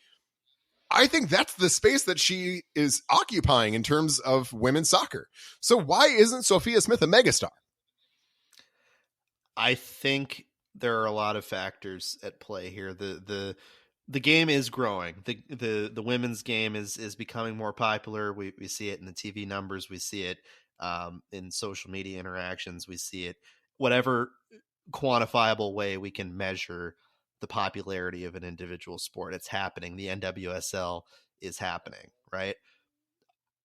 I think that's the space that she is occupying in terms of women's soccer. So why isn't Sophia Smith a megastar? I think there are a lot of factors at play here. The game is growing. The women's game is becoming more popular. We see it in the TV numbers. We see it in social media interactions. We see it whatever quantifiable way we can measure the popularity of an individual sport. It's happening. The NWSL is happening, right?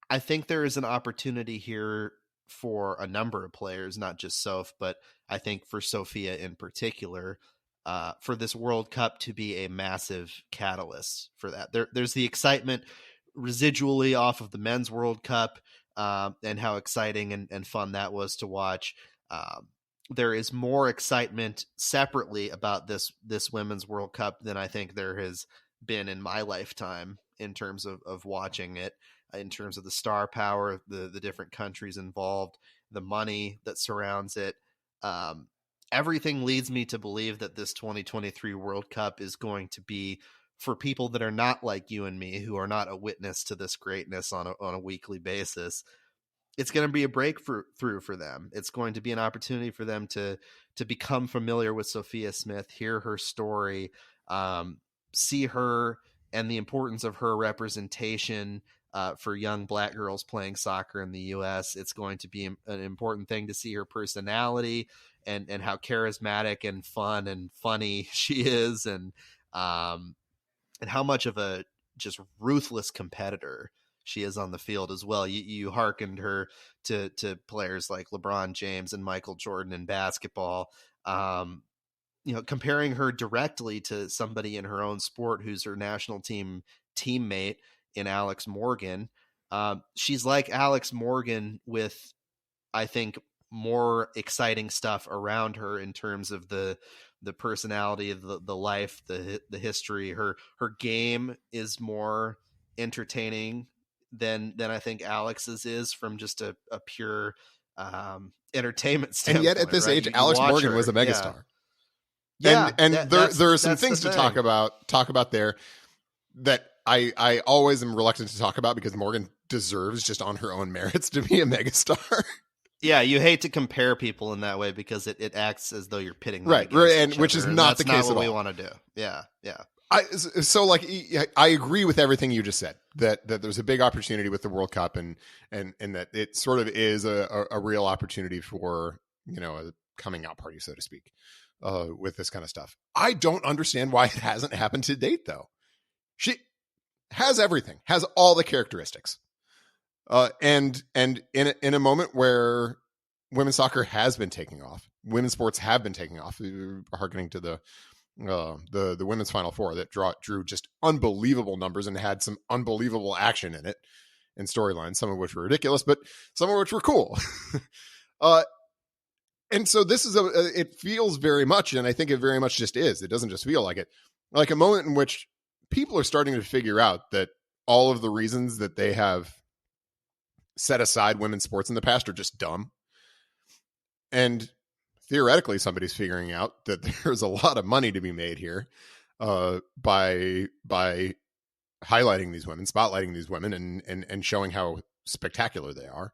I think there is an opportunity here for a number of players, not just Soph, but I think for Sophia in particular, for this World Cup to be a massive catalyst for that. There's the excitement residually off of the Men's World Cup and how exciting and fun that was to watch. There is more excitement separately about this Women's World Cup than I think there has been in my lifetime in terms of watching it, in terms of the star power, the different countries involved, the money that surrounds it. Everything leads me to believe that this 2023 World Cup is going to be for people that are not like you and me, who are not a witness to this greatness on a weekly basis. It's going to be a breakthrough for them. It's going to be an opportunity for them to become familiar with Sophia Smith, hear her story, see her and the importance of her representation for young Black girls playing soccer in the U.S. It's going to be an important thing to see her personality and how charismatic and fun and funny she is, and how much of a just ruthless competitor she is on the field as well. You hearkened her to players like LeBron James and Michael Jordan in basketball, comparing her directly to somebody in her own sport who's her national team teammate in Alex Morgan. She's like Alex Morgan with, I think, more exciting stuff around her in terms of the personality, the life, the history. Her game is more entertaining than I think Alex's is from just a pure entertainment standpoint. And yet at this age, Alex Morgan was a megastar. Yeah. And there are some things to talk about there that I always am reluctant to talk about because Morgan deserves, just on her own merits, to be a megastar. Yeah, you hate to compare people in that way because it acts as though you're pitting them right, against and each which other, is and not that's the case not at what we all. want to do. Yeah. I agree with everything you just said, that there's a big opportunity with the World Cup, and that it sort of is a real opportunity for, a coming out party, so to speak, with this kind of stuff. I don't understand why it hasn't happened to date, though. She has everything, has all the characteristics, and in a moment where women's soccer has been taking off, women's sports have been taking off, harkening to the women's Final Four that drew just unbelievable numbers and had some unbelievable action in it, and storylines, some of which were ridiculous, but some of which were cool. And so this is it feels very much, and I think it very much just is. It doesn't just feel like it, like a moment in which people are starting to figure out that all of the reasons that they have set aside women's sports in the past are just dumb. And theoretically, somebody's figuring out that there's a lot of money to be made here by highlighting these women, spotlighting these women, and showing how spectacular they are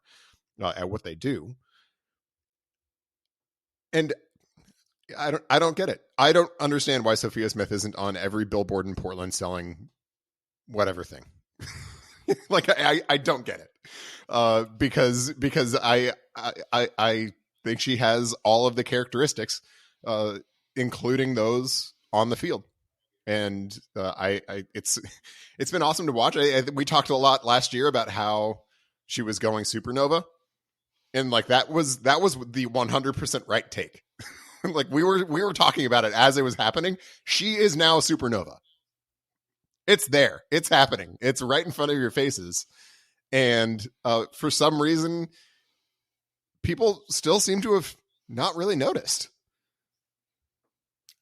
at what they do. And I don't get it. I don't understand why Sophia Smith isn't on every billboard in Portland selling whatever thing. Like I don't get it because I think she has all of the characteristics, including those on the field. And it's been awesome to watch. We talked a lot last year about how she was going supernova, and like that was the 100% right take. Like we were talking about it as it was happening. She is now supernova. It's there. It's happening. It's right in front of your faces. And for some reason, people still seem to have not really noticed.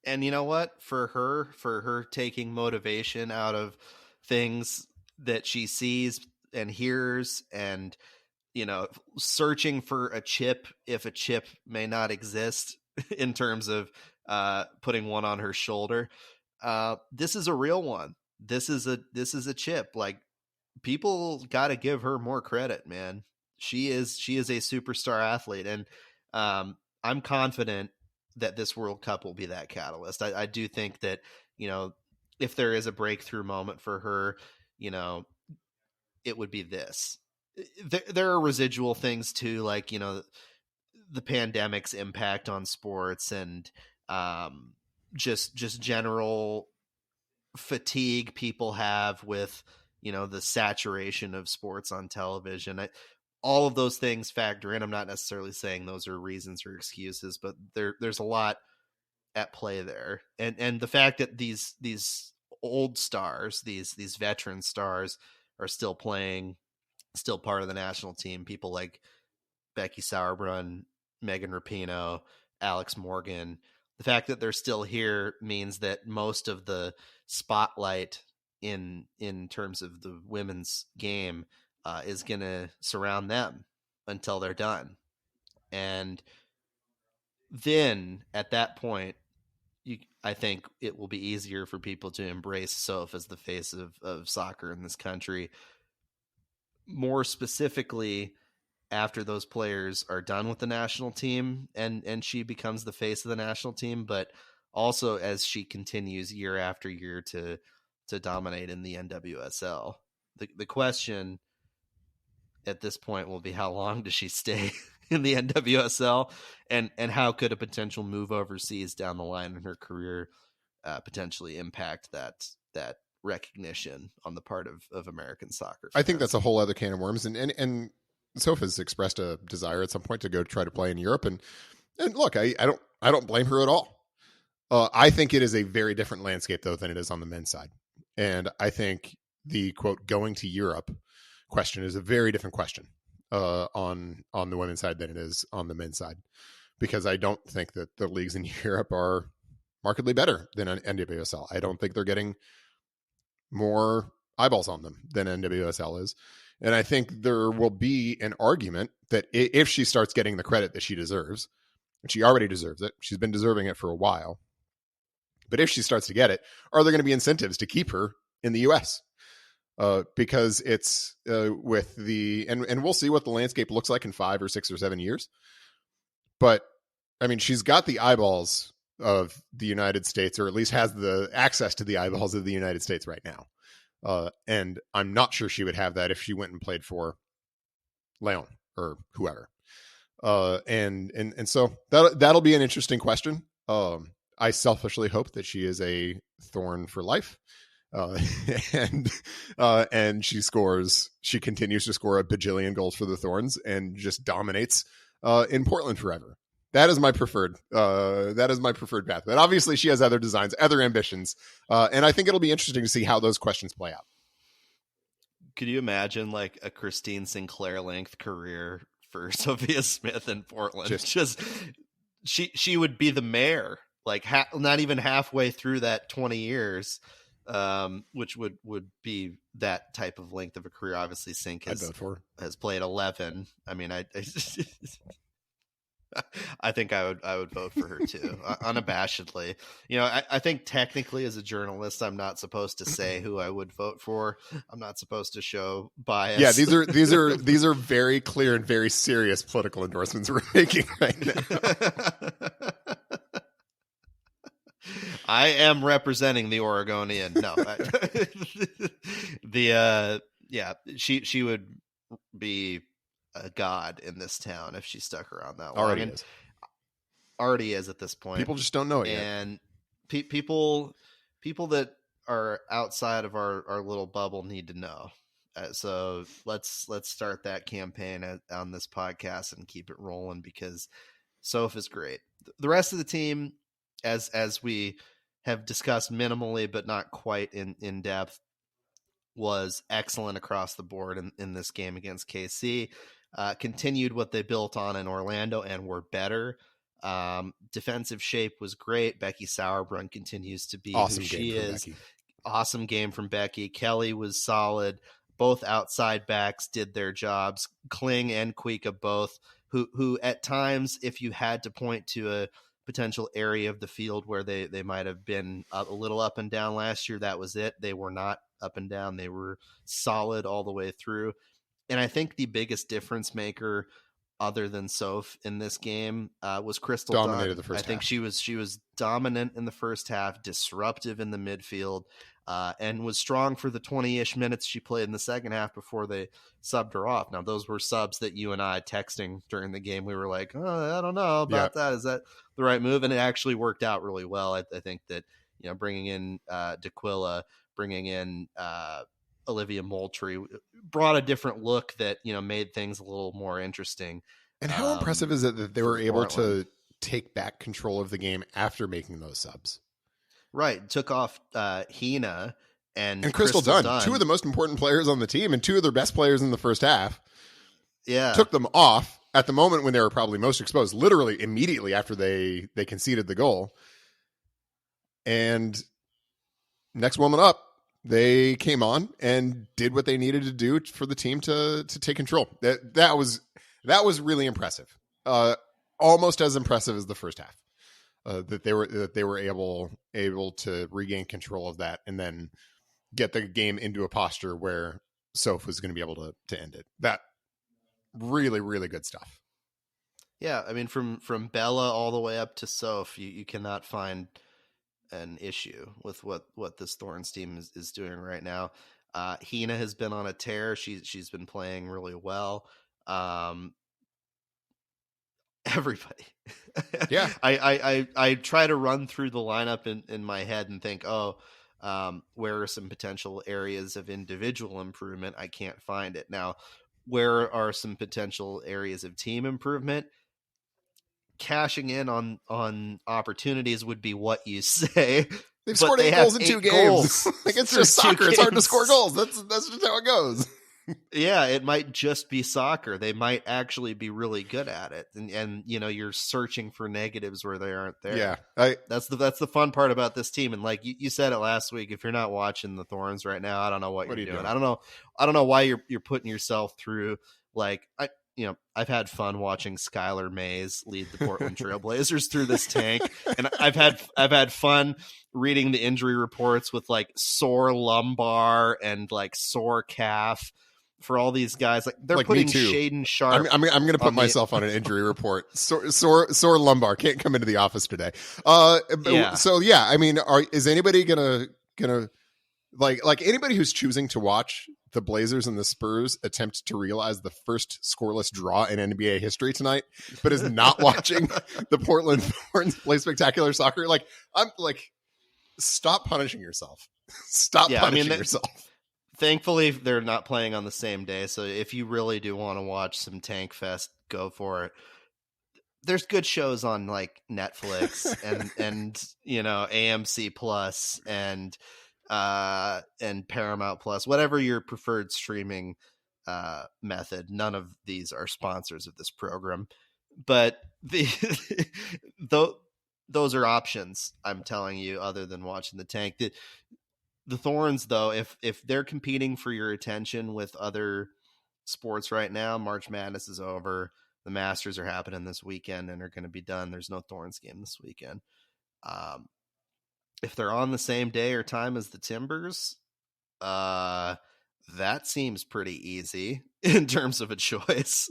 And you know what? For her taking motivation out of things that she sees and hears, and, searching for a chip if a chip may not exist, in terms of putting one on her shoulder. This is a real one. This is a chip. Like, people got to give her more credit, man. She is a superstar athlete, and I'm confident that this World Cup will be that catalyst. I do think that, if there is a breakthrough moment for her, it would be this. There are residual things too, like, the pandemic's impact on sports, and just general fatigue people have with, the saturation of sports on television. All of those things factor in. I'm not necessarily saying those are reasons or excuses, but there's a lot at play there. And the fact that these old stars, these veteran stars, are still playing, still part of the national team, people like Becky Sauerbrunn, Megan Rapinoe, Alex Morgan, the fact that they're still here means that most of the spotlight in terms of the women's game is going to surround them until they're done. And then at that point, I think it will be easier for people to embrace Soph as the face of soccer in this country. More specifically, after those players are done with the national team and she becomes the face of the national team, but also as she continues year after year to dominate in the NWSL. The question at this point will be, how long does she stay in the NWSL, and how could a potential move overseas down the line in her career potentially impact that recognition on the part of American soccer fans? I think that's a whole other can of worms. And Soph has expressed a desire at some point to go try to play in Europe. And look, I don't blame her at all. I think it is a very different landscape, though, than it is on the men's side. And I think the, quote, going to Europe question is a very different question on the women's side than it is on the men's side, because I don't think that the leagues in Europe are markedly better than NWSL. I don't think they're getting more eyeballs on them than NWSL is. And I think there will be an argument that if she starts getting the credit that she deserves, and she already deserves it, she's been deserving it for a while, but if she starts to get it, are there going to be incentives to keep her in the U.S.? because it's with the and we'll see what the landscape looks like in 5 or 6 or 7 years. But I mean, she's got the eyeballs of the United States, or at least has the access to the eyeballs of the United States right now. And I'm not sure she would have that if she went and played for Leon or whoever. And so that'll be an interesting question. I selfishly hope that she is a Thorn for life. And she continues to score a bajillion goals for the Thorns and just dominates in Portland forever. That is my preferred path. But obviously she has other designs, other ambitions. And I think it'll be interesting to see how those questions play out. Could you imagine like a Christine Sinclair length career for Sophia Smith in Portland? She would be the mayor, like not even halfway through that 20 years, which would be that type of length of a career. Obviously Sink has played 11. I mean, I think I would vote for her too, unabashedly. You know, I think technically as a journalist, I'm not supposed to say who I would vote for. I'm not supposed to show bias. Yeah, these are very clear and very serious political endorsements we're making right now. I am representing the Oregonian. No, she would be a god in this town if she stuck around that long. Already is at this point. People just don't know it yet. And people that are outside of our little bubble need to know. So let's start that campaign on this podcast and keep it rolling, because Soph is great. The rest of the team, as we have discussed minimally but not quite in depth, was excellent across the board in this game against KC. Continued what they built on in Orlando and were better. Defensive shape was great. Becky Sauerbrunn continues to be awesome who she is. Becky. Awesome game from Becky. Kelly was solid. Both outside backs did their jobs. Kling and Kuika both, who at times, if you had to point to a potential area of the field where they might have been a little up and down last year, that was it. They were not up and down. They were solid all the way through. And I think the biggest difference maker, other than Soph in this game, was Crystal dominated Dunn. the first half. I think she was dominant in the first half, disruptive in the midfield, and was strong for the 20-ish minutes she played in the second half before they subbed her off. Now, those were subs that you and I texting during the game. We were like, oh, I don't know about that. Is that the right move? And it actually worked out really well. I think that, you know, bringing in D'Aquila, bringing in Olivia Moultrie brought a different look that, you know, made things a little more interesting. And how impressive is it that they were able to take back control of the game after making those subs? Right. Took off Hina and Crystal Dunn, two of the most important players on the team and two of their best players in the first half. Yeah. Took them off at the moment when they were probably most exposed, literally immediately after they conceded the goal. And next woman up, they came on and did what they needed to do for the team to take control. That was really impressive. Almost as impressive as the first half. That they were able to regain control of that and then get the game into a posture where Soph was going to be able to end it. That really, really good stuff. Yeah, I mean, from Bella all the way up to Soph, you cannot find an issue with what this Thorns team is doing right now. Hina has been on a tear. She's been playing really well. Everybody. Yeah. I try to run through the lineup in my head and think, where are some potential areas of individual improvement? I can't find it. Now, where are some potential areas of team improvement? Cashing in on opportunities would be what you say. They've scored 8 goals in 2 games. Like, it's just soccer. It's hard to score goals. That's just how it goes. Yeah, it might just be soccer. They might actually be really good at it, and you know, you're searching for negatives where they aren't there. Yeah, that's the fun part about this team. And like you said it last week, if you're not watching the Thorns right now, I don't know what you're doing. I don't know why you're putting yourself through. Like, I've had fun watching Skylar Mays lead the Portland Trailblazers through this tank, and I've had fun reading the injury reports with like sore lumbar and like sore calf for all these guys. Like they're Like, putting me too. Shaden Sharp. I'm going to put myself on an injury report. Sore lumbar. Can't come into the office today. Yeah. So yeah, I mean, is anybody gonna like anybody who's choosing to watch the Blazers and the Spurs attempt to realize the first scoreless draw in NBA history tonight, but is not watching the Portland Thorns play spectacular soccer? Like, I'm like, stop punishing yourself. Stop punishing yourself. Thankfully, they're not playing on the same day. So if you really do want to watch some Tank Fest, go for it. There's good shows on like Netflix and AMC Plus and Paramount Plus, whatever your preferred streaming method. None of these are sponsors of this program, but those are options. I'm telling you, other than watching the Tank. The Thorns, though, if they're competing for your attention with other sports right now, March Madness is over. The Masters are happening this weekend and are going to be done. There's no Thorns game this weekend. If they're on the same day or time as the Timbers, that seems pretty easy in terms of a choice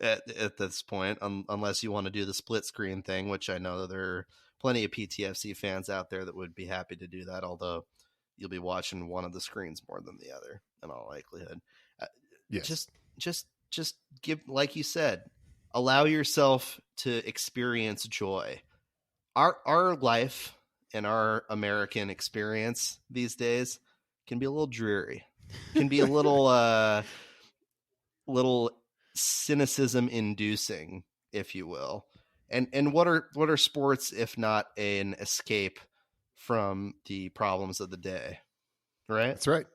at this point, unless you want to do the split screen thing, which I know there are plenty of PTFC fans out there that would be happy to do that, although you'll be watching one of the screens more than the other in all likelihood. Yes. Just give, like you said, allow yourself to experience joy. Our life and our American experience these days can be a little dreary, can be a little cynicism inducing, if you will. And what are sports if not an escape from the problems of the day, right? That's right.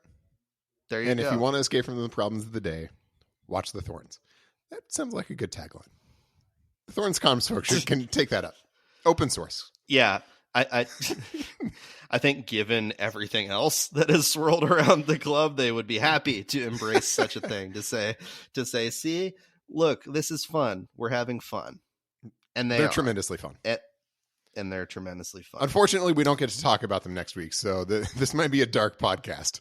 There you go. And if you want to escape from the problems of the day, watch the Thorns. That sounds like a good tagline. The Thorns comms folks can take that up. Open source. Yeah. I think given everything else that has swirled around the club, they would be happy to embrace such a thing, to say, see, look, this is fun. We're having fun. And they're tremendously fun. And they're tremendously fun. Unfortunately, we don't get to talk about them next week, so this might be a dark podcast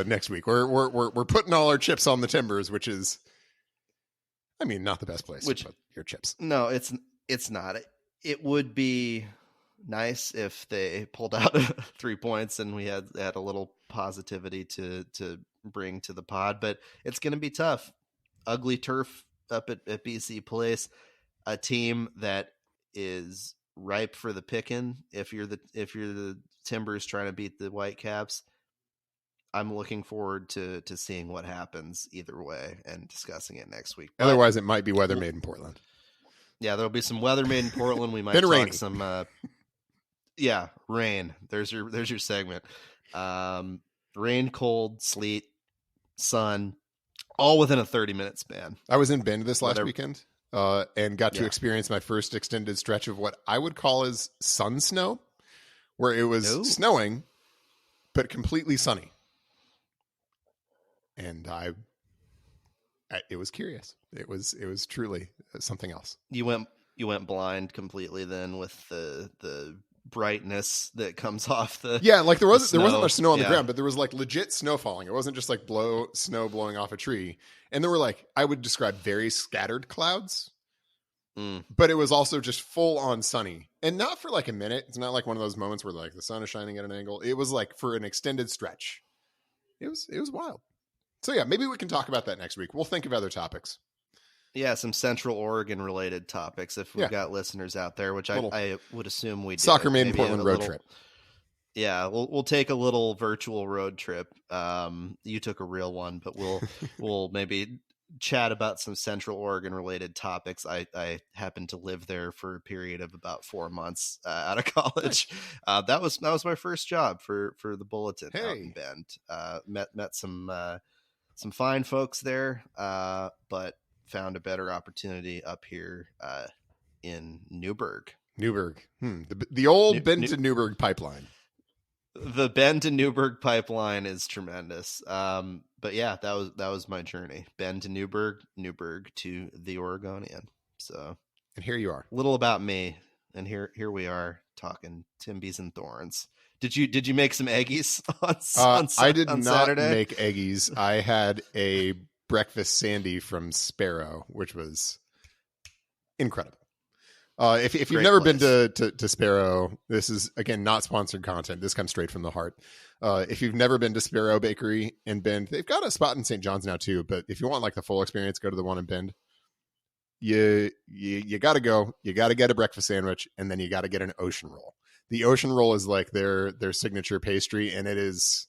next week. We're putting all our chips on the Timbers, which is, I mean, not the best place to put your chips. No, it's not. It would be nice if they pulled out 3 points and we had a little positivity to bring to the pod, but it's going to be tough. Ugly turf up at BC Place, a team that is ripe for the picking. If you're the Timbers trying to beat the Whitecaps, I'm looking forward to seeing what happens either way and discussing it next week. But otherwise, it might be weather made in Portland. Yeah, there'll be some weather made in Portland. We might Been talk rainy. some rain. There's your segment. Rain, cold, sleet, sun, all within a 30-minute span. I was in Bend this last weekend and got to experience my first extended stretch of what I would call as sun snow, where it was snowing, but completely sunny. And it was curious. It was truly something else. You went blind completely then with the brightness that comes off the like there wasn't much snow on the ground, but there was like legit snow falling. It wasn't just like snow blowing off a tree. And there were like, I would describe very scattered clouds, but it was also just full on sunny, and not for like a minute. It's not like one of those moments where like the sun is shining at an angle. It was like for an extended stretch. It was wild. So yeah, maybe we can talk about that next week. We'll think of other topics. Yeah, some Central Oregon related topics if we've got listeners out there, which I would assume we do. Soccer made in Portland road trip. Yeah, we'll take a little virtual road trip. You took a real one, but we'll maybe chat about some Central Oregon related topics. I happened to live there for a period of about 4 months out of college. That was my first job for the Bulletin out in Bend. Met some fine folks there, but found a better opportunity up here in Newburgh. The old Bend to Newburgh pipeline. The Bend to Newburgh pipeline is tremendous. But yeah, that was my journey. Bend to Newburgh, Newburgh to the Oregonian. So, and here you are. Little about me, and here we are talking Timbies and Thorns. Did you make some eggies on I did not Saturday? make eggies. I had a breakfast sandy from Sparrow, which was incredible. If you've never been to Sparrow, this is, again, not sponsored content. This comes straight from the heart. If you've never been to Sparrow Bakery in Bend, they've got a spot in St. John's now too. But if you want like the full experience, go to the one in Bend. You got to go. You got to get a breakfast sandwich, and then you got to get an ocean roll. The ocean roll is like their signature pastry, and it's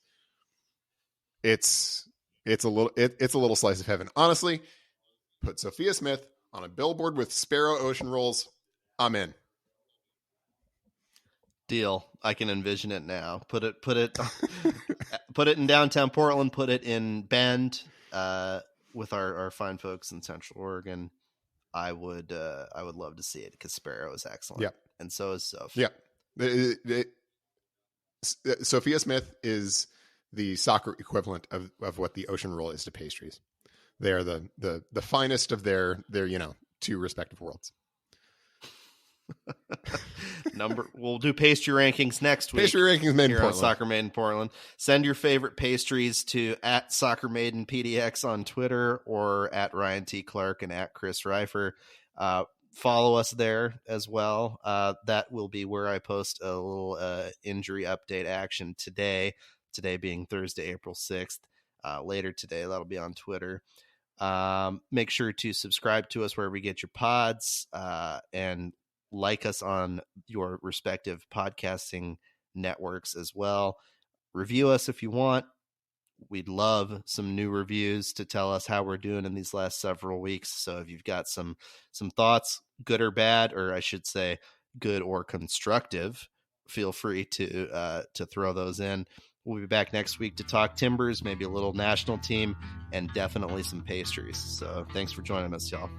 a little slice of heaven. Honestly, put Sophia Smith on a billboard with Sparrow ocean rolls. I'm in. Deal. I can envision it now. Put it put it in downtown Portland. Put it in Bend with our fine folks in Central Oregon. I would love to see it because Sparrow is excellent. Yeah, and so is Soph. Yeah. Sophia Smith is the soccer equivalent of what the ocean roll is to pastries. They are the finest of their two respective worlds. We'll do pastry rankings next week. Pastry rankings made in Portland. Soccer Made in Portland. Send your favorite pastries to @SoccerMaidenPDX on Twitter or @RyanT Clark and @Chris Reifer. Follow us there as well. That will be where I post a little injury update action today being Thursday, April 6th. Later today, that'll be on Twitter. Make sure to subscribe to us wherever you get your pods, and like us on your respective podcasting networks as well. Review us if you want. We'd love some new reviews to tell us how we're doing in these last several weeks. So if you've got some thoughts, good or bad, or I should say good or constructive, feel free to throw those in. We'll be back next week to talk Timbers, maybe a little national team, and definitely some pastries. So thanks for joining us, y'all.